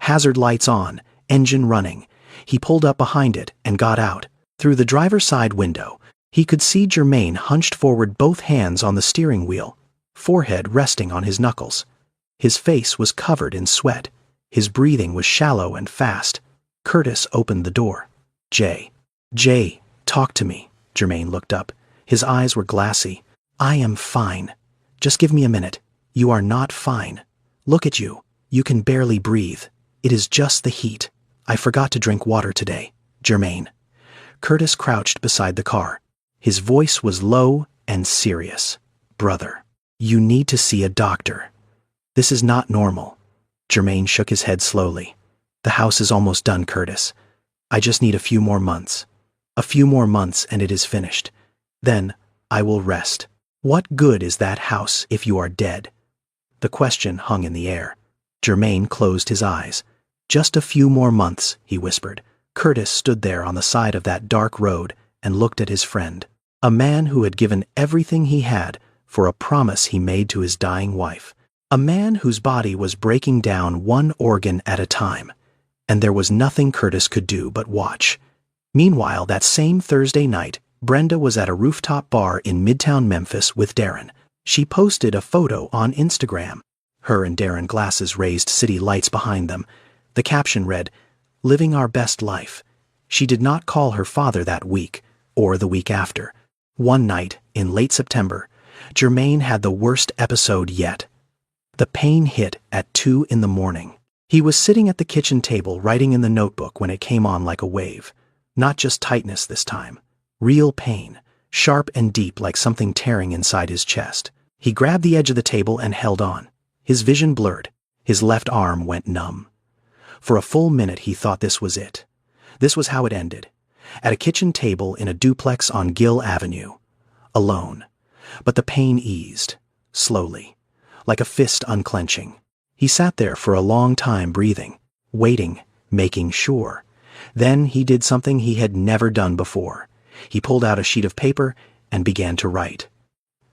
Hazard lights on, engine running. He pulled up behind it and got out. Through the driver's side window, he could see Jermaine hunched forward, both hands on the steering wheel, forehead resting on his knuckles. His face was covered in sweat. His breathing was shallow and fast. Curtis opened the door. Jay, talk to me." Jermaine looked up. His eyes were glassy. "I am fine. Just give me a minute. You are not fine. Look at you. You can barely breathe. It is just the heat. I forgot to drink water today. Jermaine." Curtis crouched beside the car. His voice was low and serious. "Brother, you need to see a doctor. This is not normal." Jermaine shook his head slowly. "The house is almost done, Curtis. I just need a few more months. A few more months and it is finished. Then I will rest. What good is that house if you are dead?" The question hung in the air. Jermaine closed his eyes. "Just a few more months," he whispered. Curtis stood there on the side of that dark road and looked at his friend, a man who had given everything he had for a promise he made to his dying wife, a man whose body was breaking down one organ at a time, and there was nothing Curtis could do but watch. Meanwhile, that same Thursday night, Brenda was at a rooftop bar in Midtown Memphis with Darren. She posted a photo on Instagram. Her and Darren, glasses raised, city lights behind them. The caption read, "Living our best life. She did not call her father that week, or the week after. One night, in late September, Germain had the worst episode yet. The pain hit at 2 in the morning. He was sitting at the kitchen table writing in the notebook when it came on like a wave. Not just tightness this time. Real pain, sharp and deep like something tearing inside his chest. He grabbed the edge of the table and held on. His vision blurred. His left arm went numb. For a full minute he thought this was it. This was how it ended. At a kitchen table in a duplex on Gill Avenue. Alone. But the pain eased. Slowly. Like a fist unclenching. He sat there for a long time breathing. Waiting. Making sure. Then he did something he had never done before. He pulled out a sheet of paper and began to write.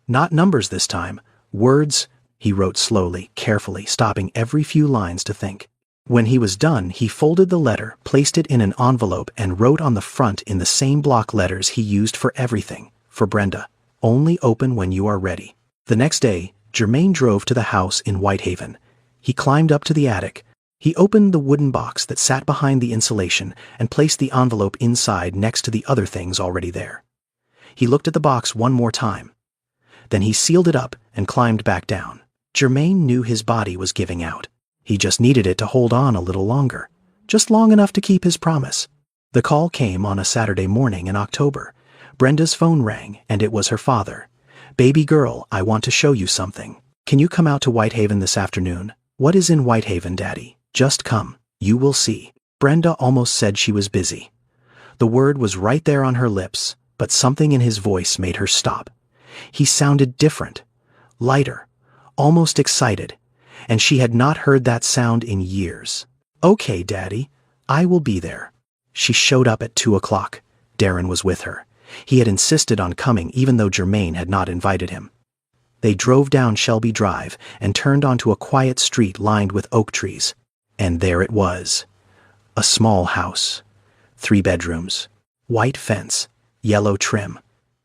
Not numbers this time. Words. He wrote slowly, carefully, stopping every few lines to think. When he was done, he folded the letter, placed it in an envelope, and wrote on the front in the same block letters he used for everything, for Brenda, "Only open when you are ready." The next day, Germain drove to the house in Whitehaven. He climbed up to the attic. He opened the wooden box that sat behind the insulation and placed the envelope inside next to the other things already there. He looked at the box one more time. Then he sealed it up and climbed back down. Germain knew his body was giving out. He just needed it to hold on a little longer, just long enough to keep his promise. The call came on a Saturday morning in October. Brenda's phone rang, and it was her father. "Baby girl, I want to show you something. Can you come out to Whitehaven this afternoon?" "What is in Whitehaven, Daddy?" "Just come. You will see." Brenda almost said she was busy. The word was right there on her lips, but something in his voice made her stop. He sounded different, lighter, almost excited, and she had not heard that sound in years. "Okay, Daddy, I will be there." She showed up at 2 o'clock. Darren was with her. He had insisted on coming even though Germain had not invited him. They drove down Shelby Drive and turned onto a quiet street lined with oak trees. And there it was. A small house. 3 bedrooms. White fence. Yellow trim.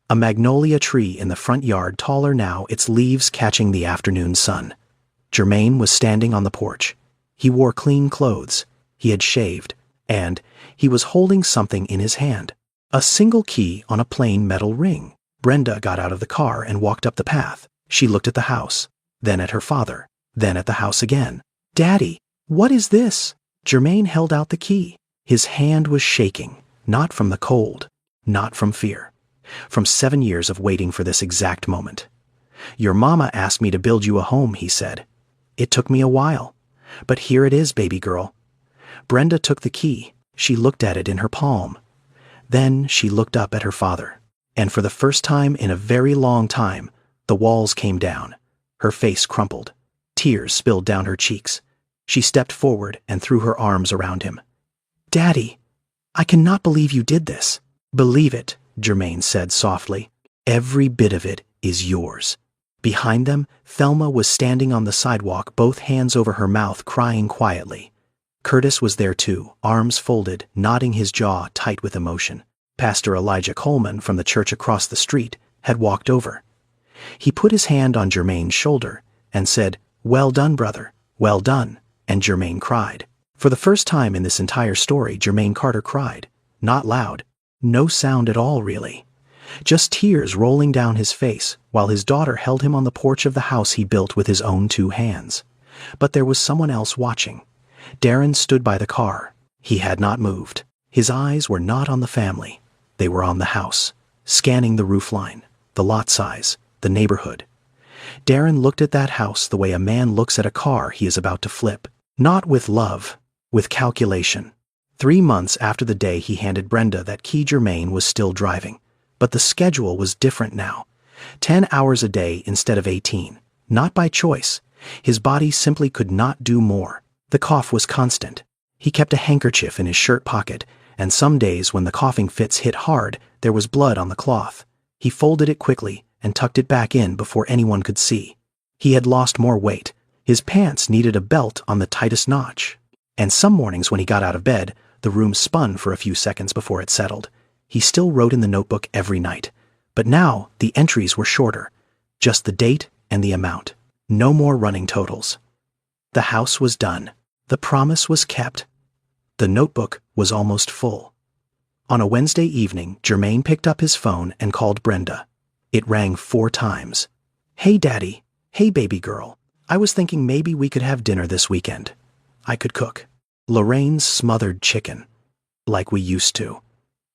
A magnolia tree in the front yard, taller now, its leaves catching the afternoon sun. Germain was standing on the porch. He wore clean clothes. He had shaved. And he was holding something in his hand. A single key on a plain metal ring. Brenda got out of the car and walked up the path. She looked at the house, then at her father, then at the house again. "Daddy, what is this?" Germain held out the key. His hand was shaking, not from the cold, not from fear. From 7 years of waiting for this exact moment. "Your mama asked me to build you a home," he said. "It took me a while, but here it is, baby girl." Brenda took the key. She looked at it in her palm. Then she looked up at her father. And for the first time in a very long time, the walls came down. Her face crumpled. Tears spilled down her cheeks. She stepped forward and threw her arms around him. "Daddy, I cannot believe you did this." "Believe it," Germain said softly. "Every bit of it is yours." Behind them, Thelma was standing on the sidewalk, both hands over her mouth, crying quietly. Curtis was there too, arms folded, nodding his jaw tight with emotion. Pastor Elijah Coleman from the church across the street had walked over. He put his hand on Germain's shoulder and said, "Well done, brother, well done," and Germain cried. For the first time in this entire story, Germain Carter cried. Not loud. No sound at all, really. Just tears rolling down his face, while his daughter held him on the porch of the house he built with his own 2 hands. But there was someone else watching. Darren stood by the car. He had not moved. His eyes were not on the family. They were on the house, scanning the roofline, the lot size, the neighborhood. Darren looked at that house the way a man looks at a car he is about to flip. Not with love, with calculation. 3 months after the day he handed Brenda that key, Germain was still driving. But the schedule was different now. 10 hours a day instead of 18. Not by choice. His body simply could not do more. The cough was constant. He kept a handkerchief in his shirt pocket, and some days when the coughing fits hit hard, there was blood on the cloth. He folded it quickly and tucked it back in before anyone could see. He had lost more weight. His pants needed a belt on the tightest notch. And some mornings when he got out of bed, the room spun for a few seconds before it settled. He still wrote in the notebook every night. But now the entries were shorter. Just the date and the amount. No more running totals. The house was done. The promise was kept. The notebook was almost full. On a Wednesday evening, Jermaine picked up his phone and called Brenda. It rang 4 times. "Hey, Daddy. Hey, baby girl. I was thinking maybe we could have dinner this weekend. I could cook Lorraine's smothered chicken. Like we used to."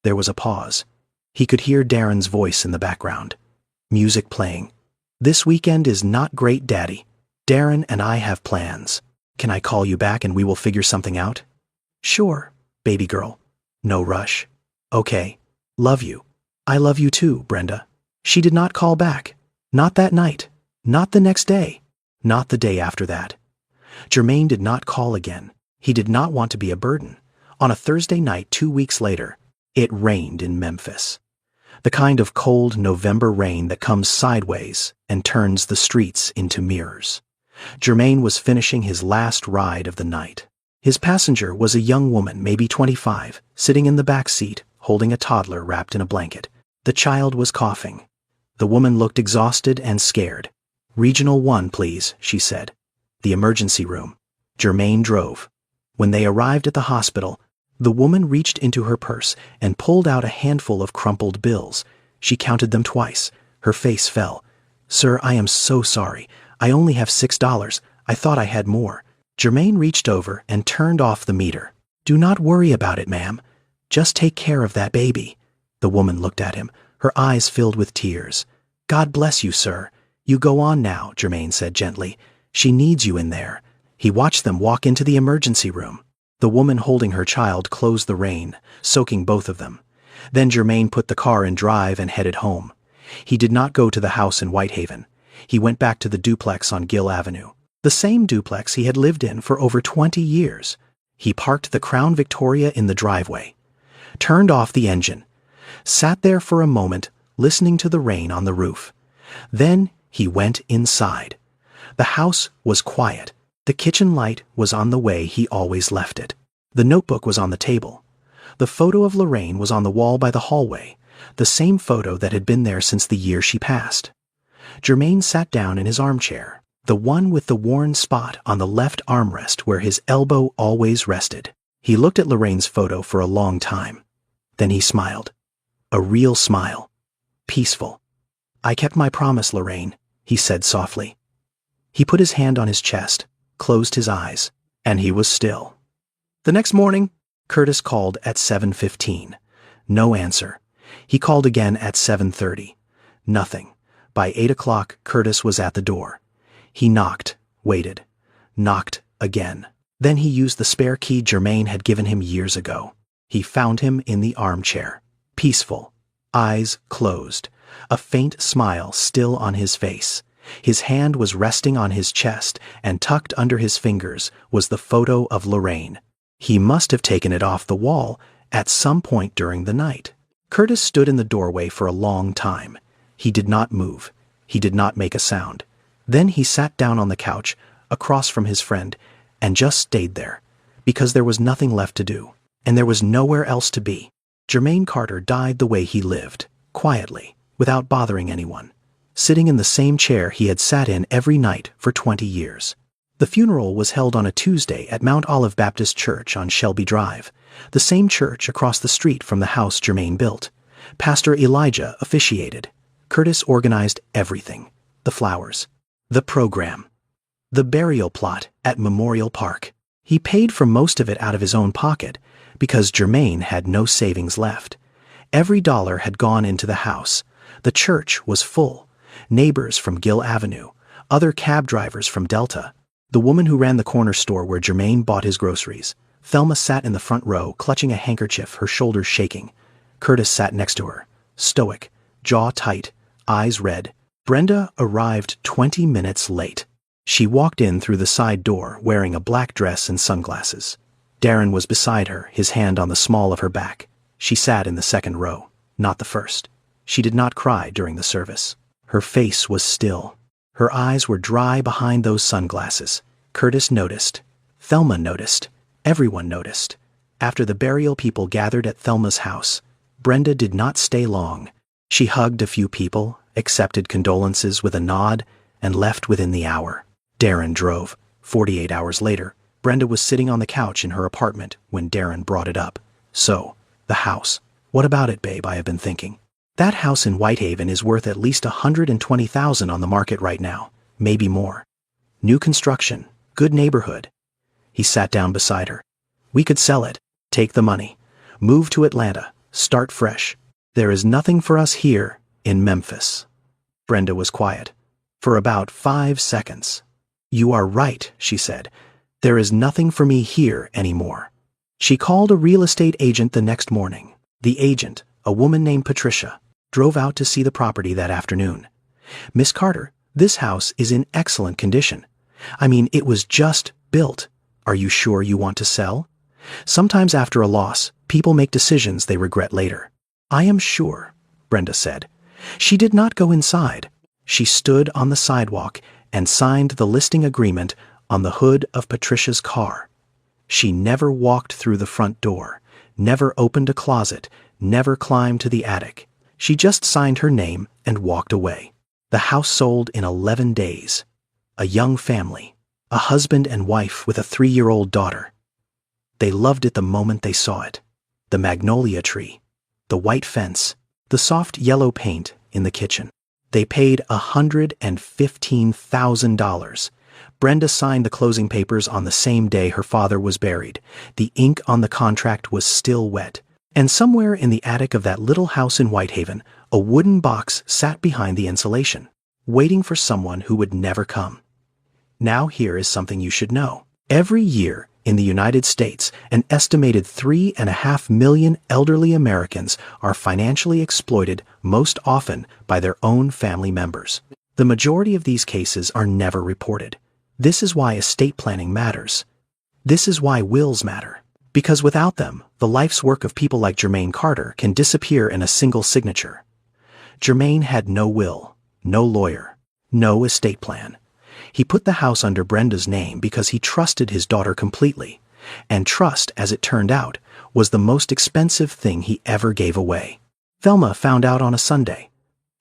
There was a pause. He could hear Darren's voice in the background. Music playing. "This weekend is not great, Daddy. Darren and I have plans. Can I call you back and we will figure something out?" "Sure, baby girl. No rush." "Okay. Love you." "I love you too, Brenda." She did not call back. Not that night. Not the next day. Not the day after that. Jermaine did not call again. He did not want to be a burden. On a Thursday night 2 weeks later, it rained in Memphis. The kind of cold November rain that comes sideways and turns the streets into mirrors. Jermaine was finishing his last ride of the night. His passenger was a young woman, maybe 25, sitting in the back seat, holding a toddler wrapped in a blanket. The child was coughing. The woman looked exhausted and scared. "Regional 1, please," she said. "The emergency room." Jermaine drove. When they arrived at the hospital, the woman reached into her purse and pulled out a handful of crumpled bills. She counted them twice. Her face fell. "Sir, I am so sorry. I only have $6. I thought I had more." Jermaine reached over and turned off the meter. "Do not worry about it, ma'am. Just take care of that baby." The woman looked at him, her eyes filled with tears. "God bless you, sir. You go on now," Jermaine said gently. "She needs you in there." He watched them walk into the emergency room. The woman holding her child closed the rain, soaking both of them. Then Jermaine put the car in drive and headed home. He did not go to the house in Whitehaven. He went back to the duplex on Gill Avenue, the same duplex he had lived in for over 20 years. He parked the Crown Victoria in the driveway, turned off the engine, sat there for a moment listening to the rain on the roof. Then he went inside. The house was quiet. The kitchen light was on the way he always left it. The notebook was on the table. The photo of Lorraine was on the wall by the hallway, the same photo that had been there since the year she passed. Jermaine sat down in his armchair, the one with the worn spot on the left armrest where his elbow always rested. He looked at Lorraine's photo for a long time. Then he smiled. A real smile. Peaceful. "I kept my promise, Lorraine," he said softly. He put his hand on his chest, closed his eyes, and he was still. The next morning, Curtis called at 7:15. No answer. He called again at 7:30. Nothing. By 8 o'clock, Curtis was at the door. He knocked, waited, knocked again. Then he used the spare key Jermaine had given him years ago. He found him in the armchair, peaceful, eyes closed, a faint smile still on his face. His hand was resting on his chest, and tucked under his fingers was the photo of Lorraine. He must have taken it off the wall at some point during the night. Curtis stood in the doorway for a long time. He did not move. He did not make a sound. Then he sat down on the couch, across from his friend, and just stayed there, because there was nothing left to do, and there was nowhere else to be. Jermaine Carter died the way he lived, quietly, without bothering anyone, sitting in the same chair he had sat in every night for 20 years. The funeral was held on a Tuesday at Mount Olive Baptist Church on Shelby Drive, the same church across the street from the house Jermaine built. Pastor Elijah officiated. Curtis organized everything: the flowers, the program, the burial plot at Memorial Park. He paid for most of it out of his own pocket because Jermaine had no savings left. Every dollar had gone into the house. The church was full. Neighbors from Gill Avenue, other cab drivers from Delta, the woman who ran the corner store where Jermaine bought his groceries. Thelma sat in the front row, clutching a handkerchief, her shoulders shaking. Curtis sat next to her, stoic, jaw tight, eyes red. Brenda arrived 20 minutes late. She walked in through the side door, wearing a black dress and sunglasses. Darren was beside her, his hand on the small of her back. She sat in the second row, not the first. She did not cry during the service. Her face was still. Her eyes were dry behind those sunglasses. Curtis noticed. Thelma noticed. Everyone noticed. After the burial people gathered at Thelma's house, Brenda did not stay long. She hugged a few people, accepted condolences with a nod, and left within the hour. Darren drove. 48 hours later, Brenda was sitting on the couch in her apartment when Darren brought it up. So, the house. What about it, babe? I have been thinking. That house in Whitehaven is worth at least $120,000 on the market right now, maybe more. New construction, good neighborhood. He sat down beside her. We could sell it, take the money, move to Atlanta, start fresh. There is nothing for us here in Memphis. Brenda was quiet. For about 5 seconds. You are right, she said. There is nothing for me here anymore. She called a real estate agent the next morning. The agent, a woman named Patricia, drove out to see the property that afternoon. Miss Carter, this house is in excellent condition. I mean, it was just built. Are you sure you want to sell? Sometimes after a loss, people make decisions they regret later. I am sure, Brenda said. She did not go inside. She stood on the sidewalk and signed the listing agreement on the hood of Patricia's car. She never walked through the front door, never opened a closet, never climbed to the attic. She just signed her name and walked away. The house sold in 11 days. A young family, a husband and wife with a 3-year-old daughter. They loved it the moment they saw it. The magnolia tree, the white fence, the soft yellow paint in the kitchen. They paid $115,000. Brenda signed the closing papers on the same day her father was buried. The ink on the contract was still wet. And somewhere in the attic of that little house in Whitehaven, a wooden box sat behind the insulation, waiting for someone who would never come. Now here is something you should know. Every year in the United States, an estimated 3.5 million elderly Americans are financially exploited, most often by their own family members. The majority of these cases are never reported. This is why estate planning matters. This is why wills matter. Because without them, the life's work of people like Jermaine Carter can disappear in a single signature. Jermaine had no will, no lawyer, no estate plan. He put the house under Brenda's name because he trusted his daughter completely. And trust, as it turned out, was the most expensive thing he ever gave away. Thelma found out on a Sunday.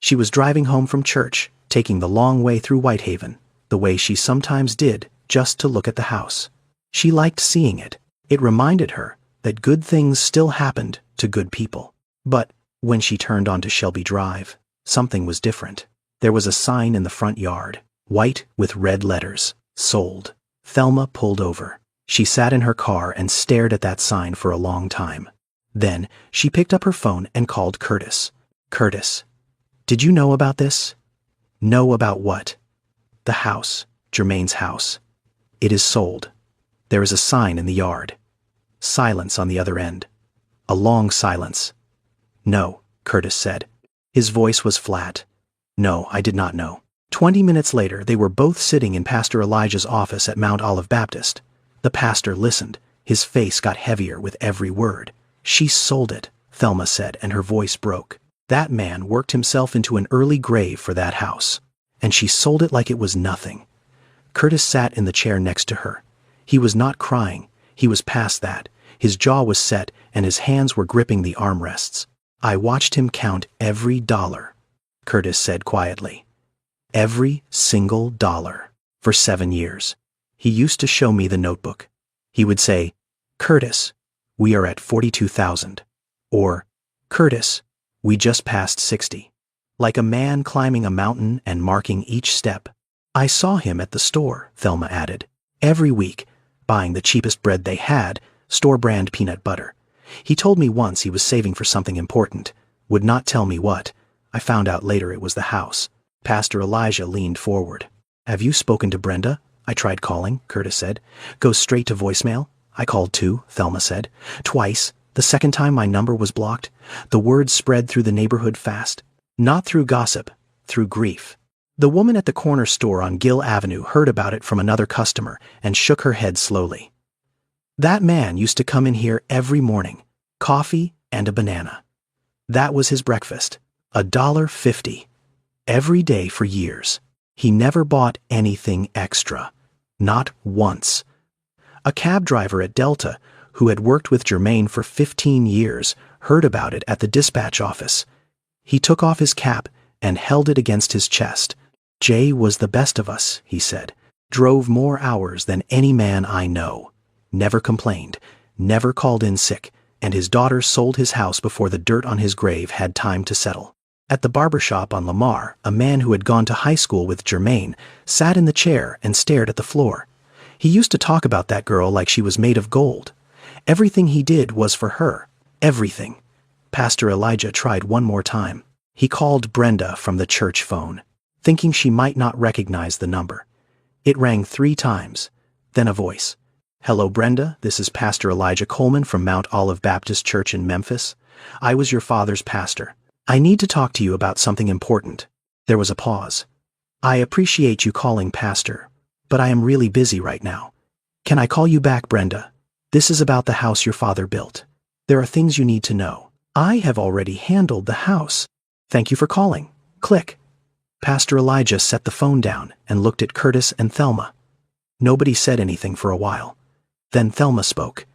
She was driving home from church, taking the long way through Whitehaven, the way she sometimes did, just to look at the house. She liked seeing it. It reminded her that good things still happened to good people. But when she turned onto Shelby Drive, something was different. There was a sign in the front yard, white with red letters, sold. Thelma pulled over. She sat in her car and stared at that sign for a long time. Then she picked up her phone and called Curtis. Curtis, did you know about this? Know about what? The house, Jermaine's house. It is sold. There is a sign in the yard. Silence on the other end. A long silence. No, Curtis said. His voice was flat. No, I did not know. 20 minutes later, they were both sitting in Pastor Elijah's office at Mount Olive Baptist. The pastor listened. His face got heavier with every word. She sold it, Thelma said, and her voice broke. That man worked himself into an early grave for that house. And she sold it like it was nothing. Curtis sat in the chair next to her. He was not crying. He was past that. His jaw was set and his hands were gripping the armrests. I watched him count every dollar, Curtis said quietly. Every single dollar. For 7 years. He used to show me the notebook. He would say, Curtis, we are at 42,000. Or, Curtis, we just passed 60. Like a man climbing a mountain and marking each step. I saw him at the store, Thelma added. Every week, buying the cheapest bread they had, store-brand peanut butter. He told me once he was saving for something important. Would not tell me what. I found out later it was the house. Pastor Elijah leaned forward. Have you spoken to Brenda? I tried calling, Curtis said. Goes straight to voicemail. I called too, Thelma said. Twice. The second time my number was blocked. The word spread through the neighborhood fast. Not through gossip, through grief. The woman at the corner store on Gill Avenue heard about it from another customer and shook her head slowly. That man used to come in here every morning, coffee and a banana. That was his breakfast, $1.50. Every day for years. He never bought anything extra. Not once. A cab driver at Delta, who had worked with Jermaine for 15 years, heard about it at the dispatch office. He took off his cap and held it against his chest. Jay was the best of us, he said. Drove more hours than any man I know. Never complained. Never called in sick. and his daughter sold his house before the dirt on his grave had time to settle. At the barber shop on Lamar, a man who had gone to high school with Jermaine sat in the chair and stared at the floor. He used to talk about that girl like she was made of gold. Everything he did was for her. Everything. Pastor Elijah tried one more time. He called Brenda from the church phone, thinking she might not recognize the number. It rang 3 times. Then a voice. "Hello, Brenda, this is Pastor Elijah Coleman from Mount Olive Baptist Church in Memphis. I was your father's pastor. I need to talk to you about something important." There was a pause. "I appreciate you calling, Pastor, but I am really busy right now. Can I call you back, Brenda? This is about the house your father built. There are things you need to know. I have already handled the house. Thank you for calling." Click. Pastor Elijah set the phone down and looked at Curtis and Thelma. Nobody said anything for a while. Then Thelma spoke.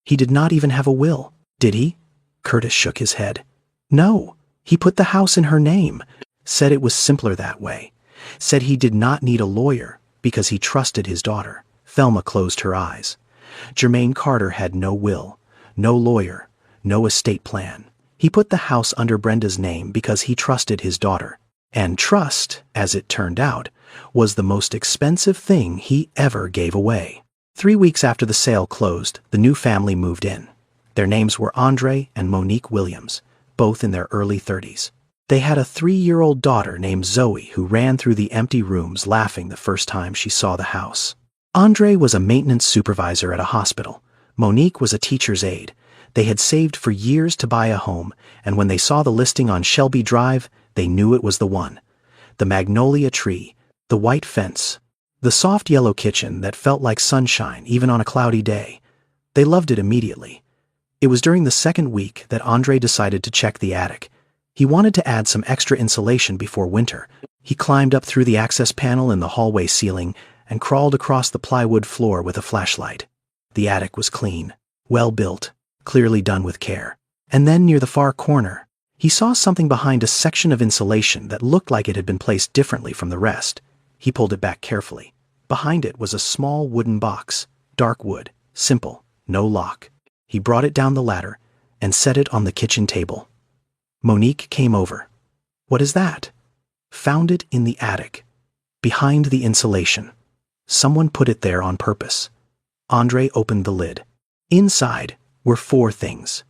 "He did not even have a will, did he?" Curtis shook his head. "No, he put the house in her name. Said it was simpler that way. Said he did not need a lawyer because he trusted his daughter." Thelma closed her eyes. Jermaine Carter had no will, no lawyer, no estate plan. He put the house under Brenda's name because he trusted his daughter. And trust, as it turned out, was the most expensive thing he ever gave away. 3 weeks after the sale closed, the new family moved in. Their names were Andre and Monique Williams, both in their early 30s. They had a 3-year-old daughter named Zoe who ran through the empty rooms laughing the first time she saw the house. Andre was a maintenance supervisor at a hospital. Monique was a teacher's aide. They had saved for years to buy a home, and when they saw the listing on Shelby Drive, they knew it was the one. The magnolia tree, the white fence, the soft yellow kitchen that felt like sunshine even on a cloudy day. They loved it immediately. It was during the second week that Andre decided to check the attic. He wanted to add some extra insulation before winter. He climbed up through the access panel in the hallway ceiling and crawled across the plywood floor with a flashlight. The attic was clean, well built, clearly done with care. And then near the far corner, he saw something behind a section of insulation that looked like it had been placed differently from the rest. He pulled it back carefully. Behind it was a small wooden box, dark wood, simple, no lock. He brought it down the ladder and set it on the kitchen table. Monique came over. "What is that?" "Found it in the attic, behind the insulation. Someone put it there on purpose." Andre opened the lid. Inside were 4 things.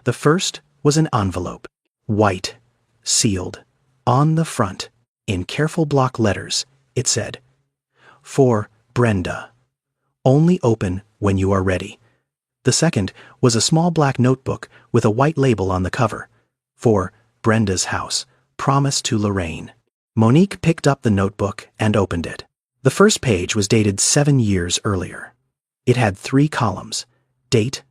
The first was an envelope, white, sealed. On the front, in careful block letters, it said, "For Brenda. Only open when you are ready." The second was a small black notebook with a white label on the cover. "For Brenda's house. Promise to Lorraine." Monique picked up the notebook and opened it. The first page was dated 7 years earlier. It had 3 columns: date,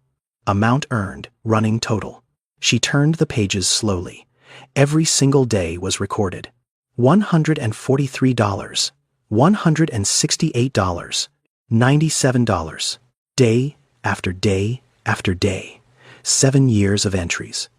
amount earned, running total. She turned the pages slowly. Every single day was recorded. $143, $168, $97. Day after day after day. 7 years of entries.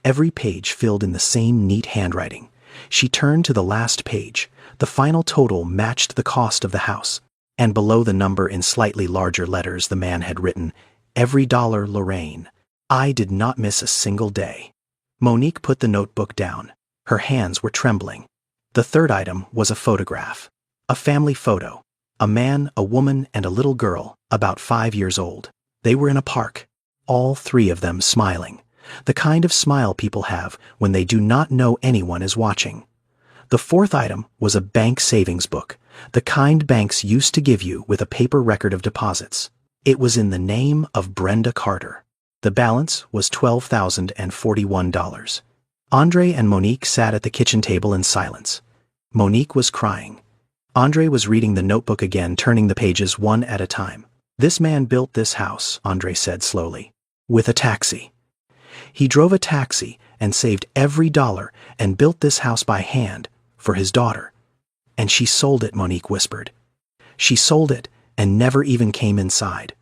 Every page filled in the same neat handwriting. She turned to the last page. The final total matched the cost of the house. And below the number in slightly larger letters the man had written, "Every dollar, Lorraine. I did not miss a single day." Monique put the notebook down. Her hands were trembling. The third item was a photograph. A family photo. A man, a woman, and a little girl, about 5 years old. They were in a park, all 3 of them smiling. The kind of smile people have when they do not know anyone is watching. The fourth item was a bank savings book, the kind banks used to give you with a paper record of deposits. It was in the name of Brenda Carter. The balance was $12,041. Andre and Monique sat at the kitchen table in silence. Monique was crying. Andre was reading the notebook again, turning the pages one at a time. "This man built this house," Andre said slowly, "with a taxi. He drove a taxi and saved every dollar and built this house by hand for his daughter. And she sold it," Monique whispered. "She sold it and never even came inside."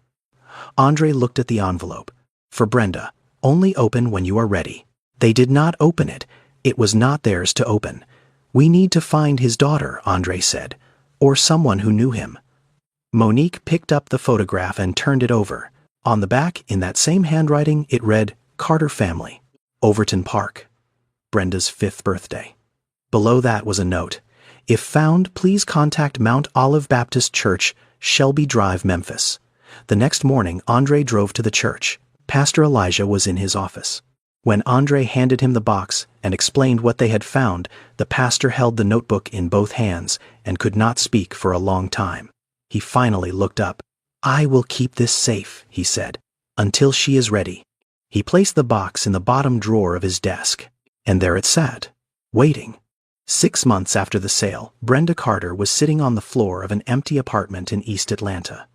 Andre looked at the envelope. "For Brenda, only open when you are ready." They did not open it. It was not theirs to open. "We need to find his daughter," Andre said, "or someone who knew him." Monique picked up the photograph and turned it over. On the back, in that same handwriting, it read, Carter family, Overton Park, Brenda's 5th birthday. Below that was a note, if found, please contact Mount Olive Baptist Church, Shelby Drive, Memphis. The next morning, Andre drove to the church. Pastor Elijah was in his office. When Andre handed him the box and explained what they had found, the pastor held the notebook in both hands and could not speak for a long time. He finally looked up. I will keep this safe, he said, until she is ready. He placed the box in the bottom drawer of his desk, and there it sat, waiting. 6 months after the sale, Brenda Carter was sitting on the floor of an empty apartment in East Atlanta.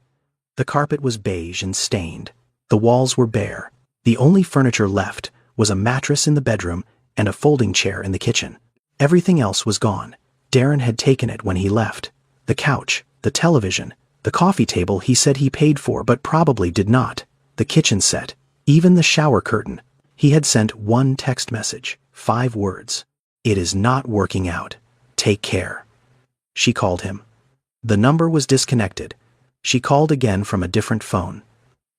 The carpet was beige and stained. The walls were bare. The only furniture left was a mattress in the bedroom and a folding chair in the kitchen. Everything else was gone. Darren had taken it when he left. The couch, the television, the coffee table he said he paid for but probably did not, the kitchen set, even the shower curtain. He had sent one text message, 5 words. It is not working out. Take care. She called him. The number was disconnected. She called again from a different phone.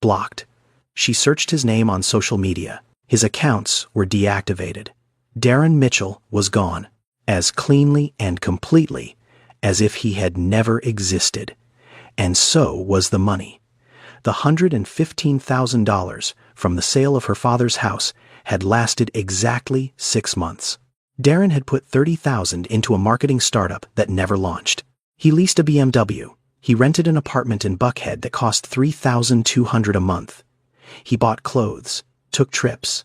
Blocked. She searched his name on social media. His accounts were deactivated. Darren Mitchell was gone, as cleanly and completely as if he had never existed. And so was the money. The $115,000 from the sale of her father's house had lasted exactly 6 months. Darren had put $30,000 into a marketing startup that never launched. He leased a BMW. He rented an apartment in Buckhead that cost $3,200 a month. He bought clothes, took trips,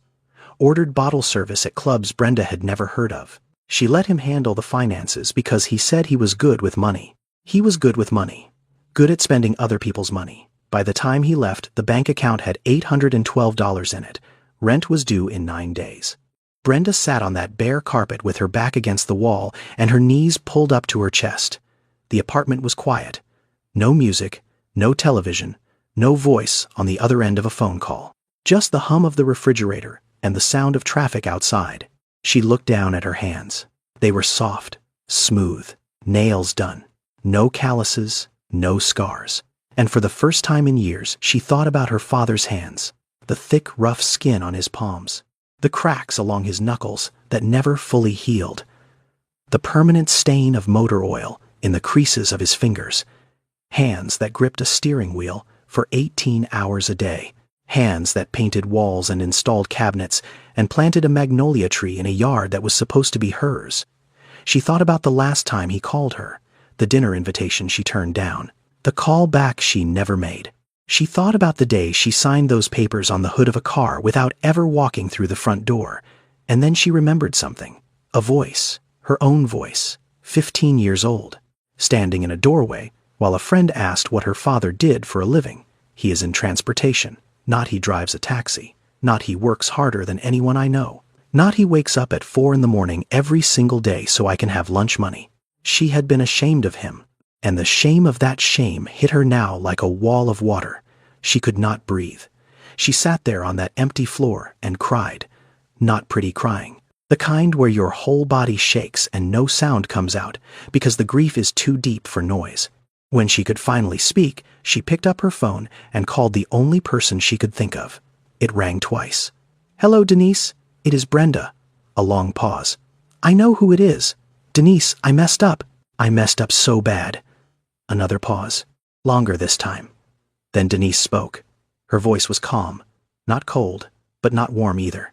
ordered bottle service at clubs Brenda had never heard of. She let him handle the finances because he said he was good with money. He was good with money, good at spending other people's money. By the time he left, the bank account had $812 in it. Rent was due in 9 days. Brenda sat on that bare carpet with her back against the wall and her knees pulled up to her chest. The apartment was quiet. No music, no television, no voice on the other end of a phone call. Just the hum of the refrigerator and the sound of traffic outside. She looked down at her hands. They were soft, smooth, nails done. No calluses, no scars. And for the first time in years, she thought about her father's hands, the thick, rough skin on his palms, the cracks along his knuckles that never fully healed, the permanent stain of motor oil in the creases of his fingers, hands that gripped a steering wheel for 18 hours a day, hands that painted walls and installed cabinets and planted a magnolia tree in a yard that was supposed to be hers. She thought about the last time he called her, the dinner invitation she turned down, the call back she never made. She thought about the day she signed those papers on the hood of a car without ever walking through the front door, and then she remembered something, a voice, her own voice, 15 years old, standing in a doorway while a friend asked what her father did for a living. He is in transportation, not he drives a taxi, not he works harder than anyone I know, not he wakes up at 4 in the morning every single day so I can have lunch money. She had been ashamed of him. And the shame of that shame hit her now like a wall of water. She could not breathe. She sat there on that empty floor and cried. Not pretty crying. The kind where your whole body shakes and no sound comes out because the grief is too deep for noise. When she could finally speak, she picked up her phone and called the only person she could think of. It rang twice. Hello, Denise. It is Brenda. A long pause. I know who it is. Denise, I messed up. I messed up so bad. Another pause, longer this time. Then Denise spoke. Her voice was calm, not cold, but not warm either.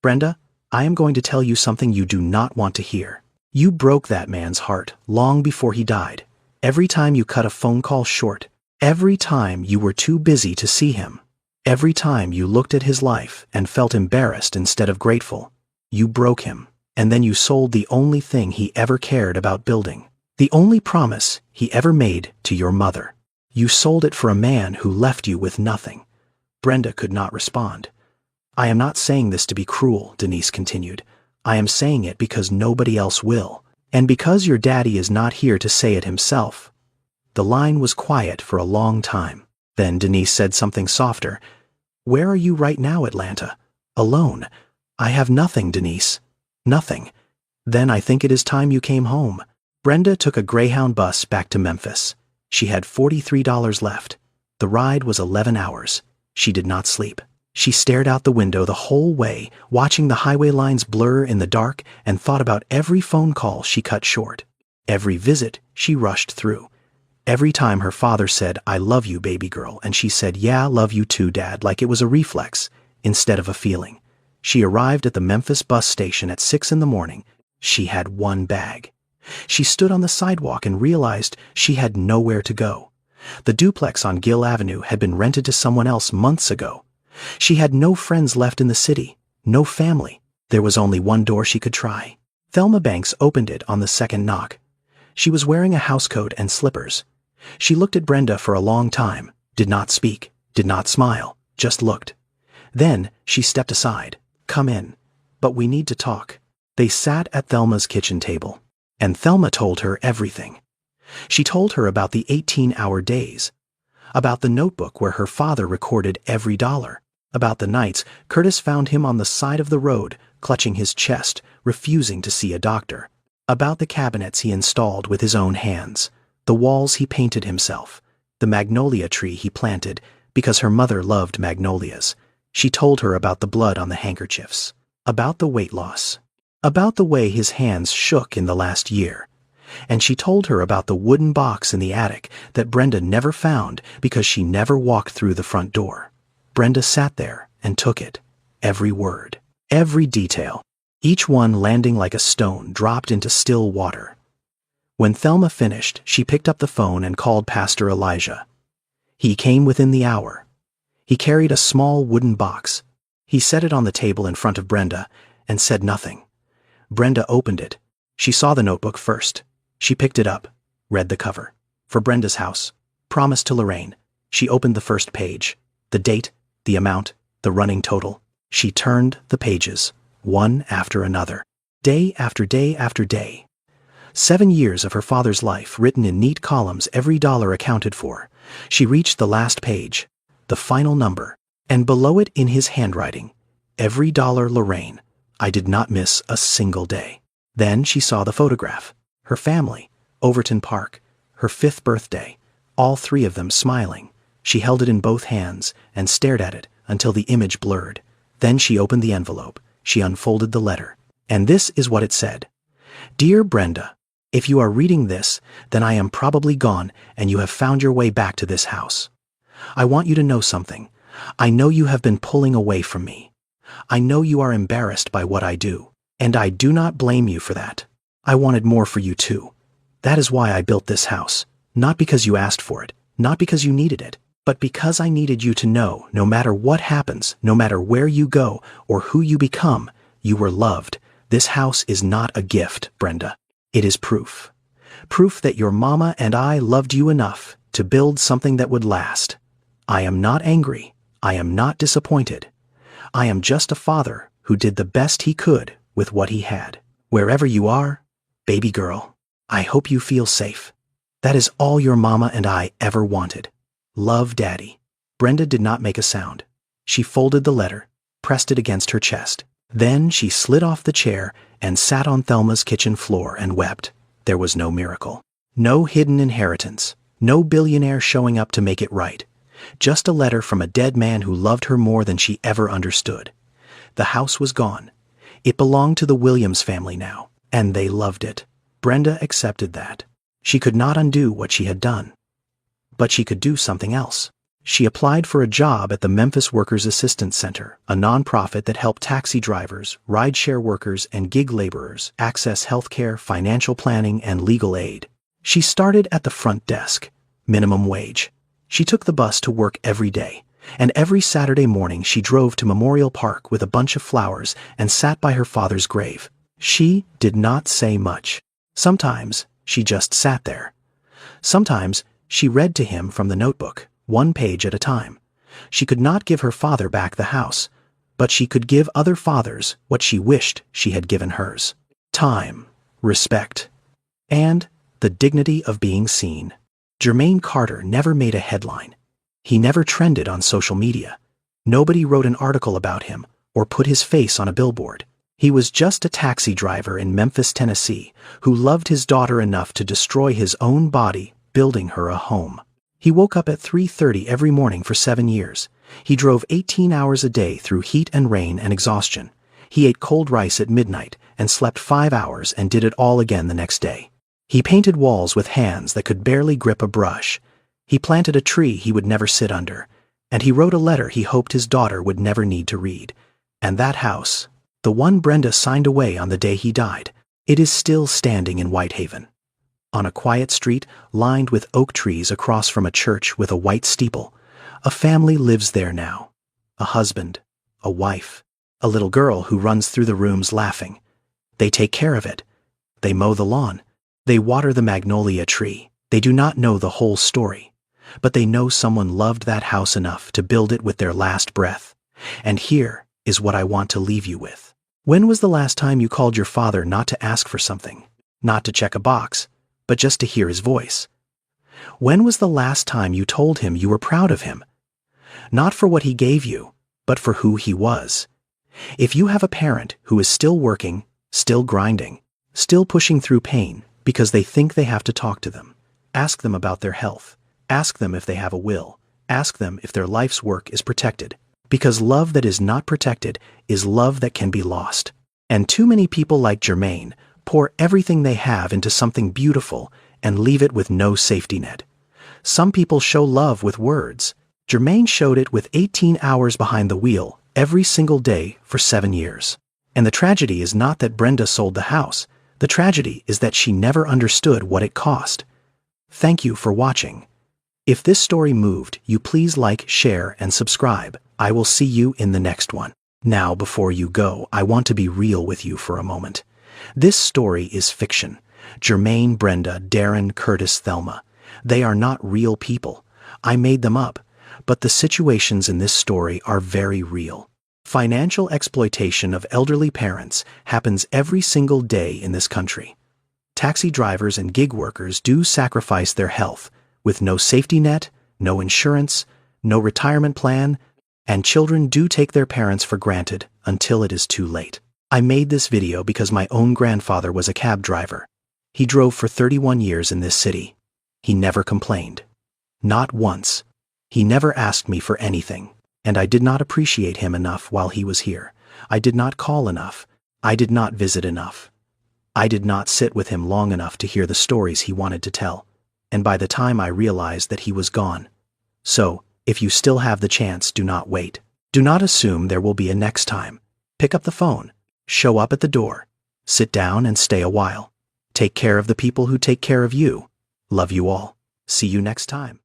Brenda, I am going to tell you something you do not want to hear. You broke that man's heart long before he died. Every time you cut a phone call short, every time you were too busy to see him, every time you looked at his life and felt embarrassed instead of grateful, you broke him, and then you sold the only thing he ever cared about building. The only promise he ever made to your mother. You sold it for a man who left you with nothing. Brenda could not respond. I am not saying this to be cruel, Denise continued. I am saying it because nobody else will, and because your daddy is not here to say it himself. The line was quiet for a long time. Then Denise said something softer. Where are you right now, Atlanta? Alone. I have nothing, Denise. Nothing. Then I think it is time you came home. Brenda took a Greyhound bus back to Memphis. She had $43 left. The ride was 11 hours. She did not sleep. She stared out the window the whole way, watching the highway lines blur in the dark, and thought about every phone call she cut short. Every visit she rushed through. Every time her father said, "I love you, baby girl," and she said, "Yeah, love you too, Dad," like it was a reflex instead of a feeling. She arrived at the Memphis bus station at 6 in the morning. She had one bag. She stood on the sidewalk and realized she had nowhere to go. The duplex on Gill Avenue had been rented to someone else months ago. She had no friends left in the city, no family. There was only one door she could try. Thelma Banks opened it on the second knock. She was wearing a housecoat and slippers. She looked at Brenda for a long time, did not speak, did not smile, just looked. Then she stepped aside. "Come in. But we need to talk." They sat at Thelma's kitchen table, and Thelma told her everything. She told her about the 18-hour days, about the notebook where her father recorded every dollar, about the nights Curtis found him on the side of the road, clutching his chest, refusing to see a doctor, about the cabinets he installed with his own hands, the walls he painted himself, the magnolia tree he planted because her mother loved magnolias. She told her about the blood on the handkerchiefs, about the weight loss, about the way his hands shook in the last year. And she told her about the wooden box in the attic that Brenda never found because she never walked through the front door. Brenda sat there and took it, every word, every detail, each one landing like a stone dropped into still water. When Thelma finished, she picked up the phone and called Pastor Elijah. He came within the hour. He carried a small wooden box. He set it on the table in front of Brenda and said nothing. Brenda opened it. She saw the notebook first. She picked it up, read the cover. For Brenda's house. Promise to Lorraine. She opened the first page. The date, the amount, the running total. She turned the pages, one after another. Day after day after day. 7 years of her father's life written in neat columns, every dollar accounted for. She reached the last page, the final number, and below it in his handwriting, "Every dollar, Lorraine. I did not miss a single day." Then she saw the photograph. Her family, Overton Park, her 5th birthday, all 3 of them smiling. She held it in both hands and stared at it until the image blurred. Then she opened the envelope. She unfolded the letter. And this is what it said. "Dear Brenda, if you are reading this, then I am probably gone and you have found your way back to this house. I want you to know something. I know you have been pulling away from me. I know you are embarrassed by what I do, and I do not blame you for that. I wanted more for you too. That is why I built this house, not because you asked for it, not because you needed it, but because I needed you to know, no matter what happens, no matter where you go or who you become, you were loved. This house is not a gift, Brenda. It is proof. Proof that your mama and I loved you enough to build something that would last. I am not angry. I am not disappointed. I am just a father who did the best he could with what he had. Wherever you are, baby girl, I hope you feel safe. That is all your mama and I ever wanted. Love, Daddy." Brenda did not make a sound. She folded the letter, pressed it against her chest. Then she slid off the chair and sat on Thelma's kitchen floor and wept. There was no miracle. No hidden inheritance. No billionaire showing up to make it right. Just a letter from a dead man who loved her more than she ever understood. The house was gone. It belonged to the Williams family now, and they loved it. Brenda accepted that. She could not undo what she had done. But she could do something else. She applied for a job at the Memphis Workers Assistance Center, a nonprofit that helped taxi drivers, rideshare workers, and gig laborers access healthcare, financial planning, and legal aid. She started at the front desk, minimum wage. She took the bus to work every day, and every Saturday morning she drove to Memorial Park with a bunch of flowers and sat by her father's grave. She did not say much. Sometimes she just sat there. Sometimes she read to him from the notebook, one page at a time. She could not give her father back the house, but she could give other fathers what she wished she had given hers. Time, respect, and the dignity of being seen. Jermaine Carter never made a headline. He never trended on social media. Nobody wrote an article about him or put his face on a billboard. He was just a taxi driver in Memphis, Tennessee, who loved his daughter enough to destroy his own body, building her a home. He woke up at 3:30 every morning for 7 years, He drove 18 hours a day through heat and rain and exhaustion. He ate cold rice at midnight and slept 5 hours and did it all again the next day. He painted walls with hands that could barely grip a brush. He planted a tree he would never sit under. And he wrote a letter he hoped his daughter would never need to read. And that house, the one Brenda signed away on the day he died, it is still standing in Whitehaven. On a quiet street lined with oak trees across from a church with a white steeple, a family lives there now. A husband, a wife, a little girl who runs through the rooms laughing. They take care of it. They mow the lawn. They water the magnolia tree. They do not know the whole story, but they know someone loved that house enough to build it with their last breath. And here is what I want to leave you with. When was the last time you called your father not to ask for something, not to check a box, but just to hear his voice? When was the last time you told him you were proud of him? Not for what he gave you, but for who he was. If you have a parent who is still working, still grinding, still pushing through pain because they think they have to talk to them, ask them about their health. Ask them if they have a will. Ask them if their life's work is protected. Because love that is not protected is love that can be lost. And too many people like Jermaine pour everything they have into something beautiful and leave it with no safety net. Some people show love with words. Jermaine showed it with 18 hours behind the wheel every single day for 7 years. And the tragedy is not that Brenda sold the house. The tragedy is that she never understood what it cost. Thank you for watching. If this story moved you, please like, share, and subscribe. I will see you in the next one. Now, before you go, I want to be real with you for a moment. This story is fiction. Jermaine, Brenda, Darren, Curtis, Thelma. They are not real people. I made them up. But the situations in this story are very real. Financial exploitation of elderly parents happens every single day in this country. Taxi drivers and gig workers do sacrifice their health, with no safety net, no insurance, no retirement plan, and children do take their parents for granted until it is too late. I made this video because my own grandfather was a cab driver. He drove for 31 years in this city. He never complained. Not once. He never asked me for anything, and I did not appreciate him enough while he was here. I did not call enough. I did not visit enough. I did not sit with him long enough to hear the stories he wanted to tell. And by the time I realized that he was gone. So, if you still have the chance, do not wait. Do not assume there will be a next time. Pick up the phone. Show up at the door. Sit down and stay a while. Take care of the people who take care of you. Love you all. See you next time.